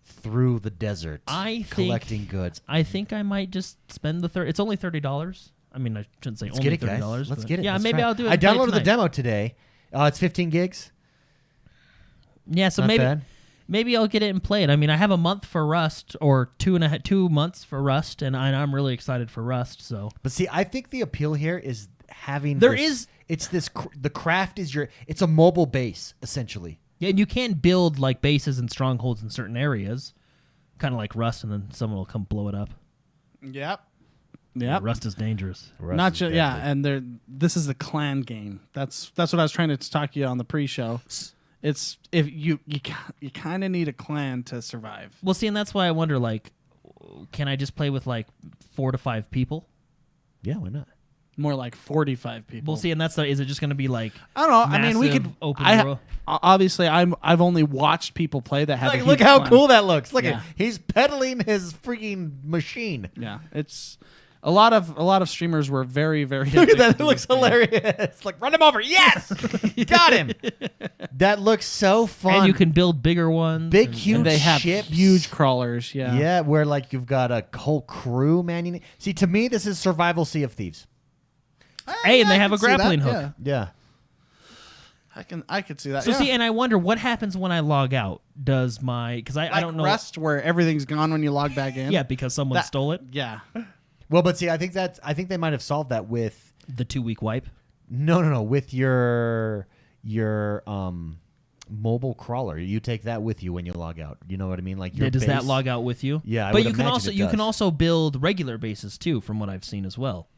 through the desert collecting goods. I think I might just spend the It's only $30. I mean, I shouldn't say Let's only get it, $30. guys. Let's but get it. Yeah, Let's maybe try I'll do it. I and play it downloaded the tonight. demo today. It's 15 gigs. Yeah, so Not maybe bad. maybe I'll get it and play it. I mean, I have a month for Rust, or 2 months for Rust, and I'm really excited for Rust. So, But see, I think the appeal here is having the craft is it's a mobile base essentially. yeah, and you can build like bases and strongholds in certain areas, kind of like Rust, and then someone will come blow it up. Yep. Rust is dangerous. Not just and this is a clan game. That's what I was trying to talk to you on the pre-show. It's if you kind of need a clan to survive. Well, see, and that's why I wonder, like, can I just play with like 4 to 5 people? Yeah, why not? More like 45 people. We'll see, and is it just going to be like? I don't know. I mean, we massive could open world? Obviously, I've only watched people play that have. Look how cool that looks. Look Yeah. at he's pedaling his freaking machine. Yeah, it's a lot of streamers were very, very. Look at that. addicted It looks to this game. hilarious. Like, run him over. Yes! Got him. That looks so fun. And you can build bigger ones. Big, and- huge And they have ships. huge crawlers. Yeah. Yeah, where like you've got a whole crew, man. See, to me, this is survival Sea of Thieves. Hey, and they have a I can see grappling that, hook. Yeah. I could see that. So yeah. see, and I wonder what happens when I log out. Does my because I don't know. Rust where everything's gone when you log back in. Yeah, because someone stole it. Yeah. Well, but see, I think they might have solved that with The 2-week wipe. no, with your mobile crawler. You take that with you when you log out. You know what I mean? Like your Does that base- log out with you? Yeah, I but would you can imagine also it you can does. also build regular bases too, from what I've seen as well.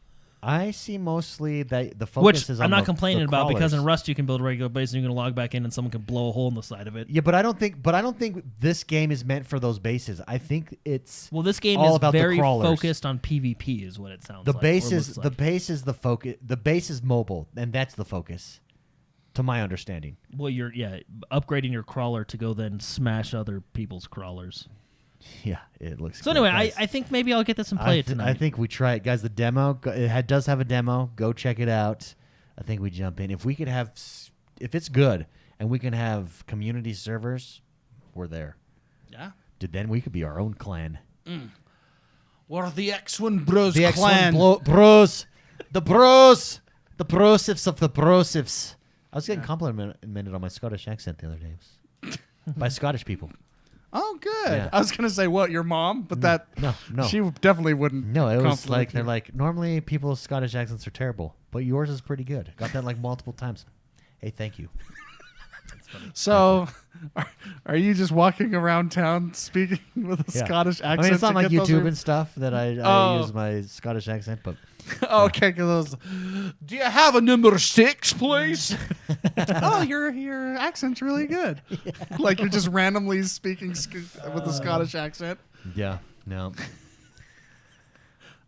I see mostly that the focus Which is on I'm not the complaining about because in crawlers. Rust you can build a regular base and you can log back in and someone can blow a hole in the side of it. Yeah, but I don't think this game is meant for those bases. I think it's Well, this game all is about the very crawlers. focused on PvP, is what it sounds the like. base or is looks the like. base is the focus. The base is mobile, and that's the focus, to my understanding. Well, you're upgrading your crawler to go then smash other people's crawlers. Yeah, it looks. So great, anyway, guys. I think maybe I'll get this and play it tonight. I think we try it, guys. The demo does have a demo. Go check it out. I think we jump in. If we could have, if it's good, and we can have community servers, we're there. Yeah. Then we could be our own clan. We're the XoneBros The clan. Bros, the bros, the brosifs of the brosifs. I was getting complimented on my Scottish accent the other day by Scottish people. Oh, good. Yeah. I was gonna say what your mom, but No. she definitely wouldn't. No, it was compliment like you. they're like normally people's Scottish accents are terrible, but yours is pretty good. Got that like multiple times. Hey, thank you. So, are you just walking around town speaking with a Yeah. Scottish accent? I mean, it's not to like get those YouTube and stuff that I Oh. use my Scottish accent, but Okay, because do you have a number 6, please? Oh, your accent's really good. Like you're just randomly speaking with a Scottish accent. yeah, no.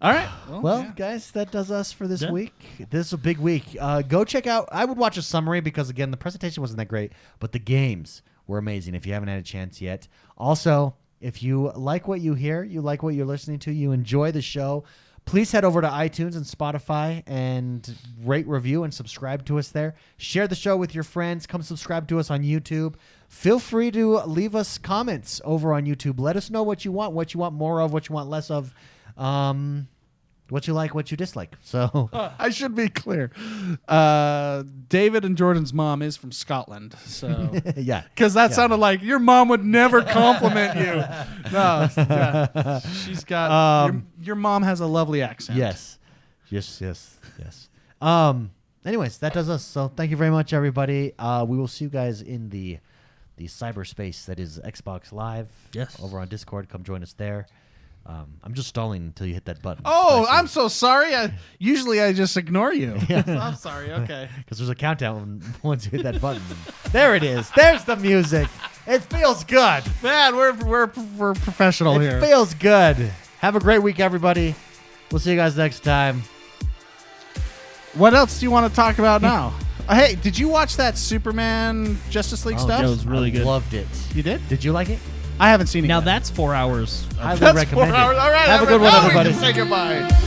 All right. Well, yeah. guys, that does us for this Yeah. week. This is a big week. Go check out. I would watch a summary because again, the presentation wasn't that great, but the games were amazing. If you haven't had a chance yet, also, if you like what you hear, you like what you're listening to, you enjoy the show, please head over to iTunes and Spotify and rate, review, and subscribe to us there. Share the show with your friends. Come subscribe to us on YouTube. Feel free to leave us comments over on YouTube. Let us know what you want more of, what you want less of. What you like, what you dislike. So I should be clear. David and Jordan's mom is from Scotland, so yeah, because that sounded like your mom would never compliment you. No, yeah. She's got your mom has a lovely accent. yes. Anyways, that does us. So thank you very much, everybody. We will see you guys in the cyberspace that is Xbox Live. Yes. Over on Discord. Come join us there. I'm just stalling until you hit that button. Oh, I'm so sorry. Usually I just ignore you. Yeah. I'm sorry. Okay. Because there's a countdown once you hit that button. There it is. There's the music. It feels good. Man, we're professional here. It feels good. Have a great week, everybody. We'll see you guys next time. What else do you want to talk about now? Hey, did you watch that Superman Justice League stuff? that was really good. Loved it. You did? Did you like it? I haven't seen it Now yet. that's 4 hours. Highly That's recommend 4 hours. it. All right. Have a good one, now we everybody. can say goodbye.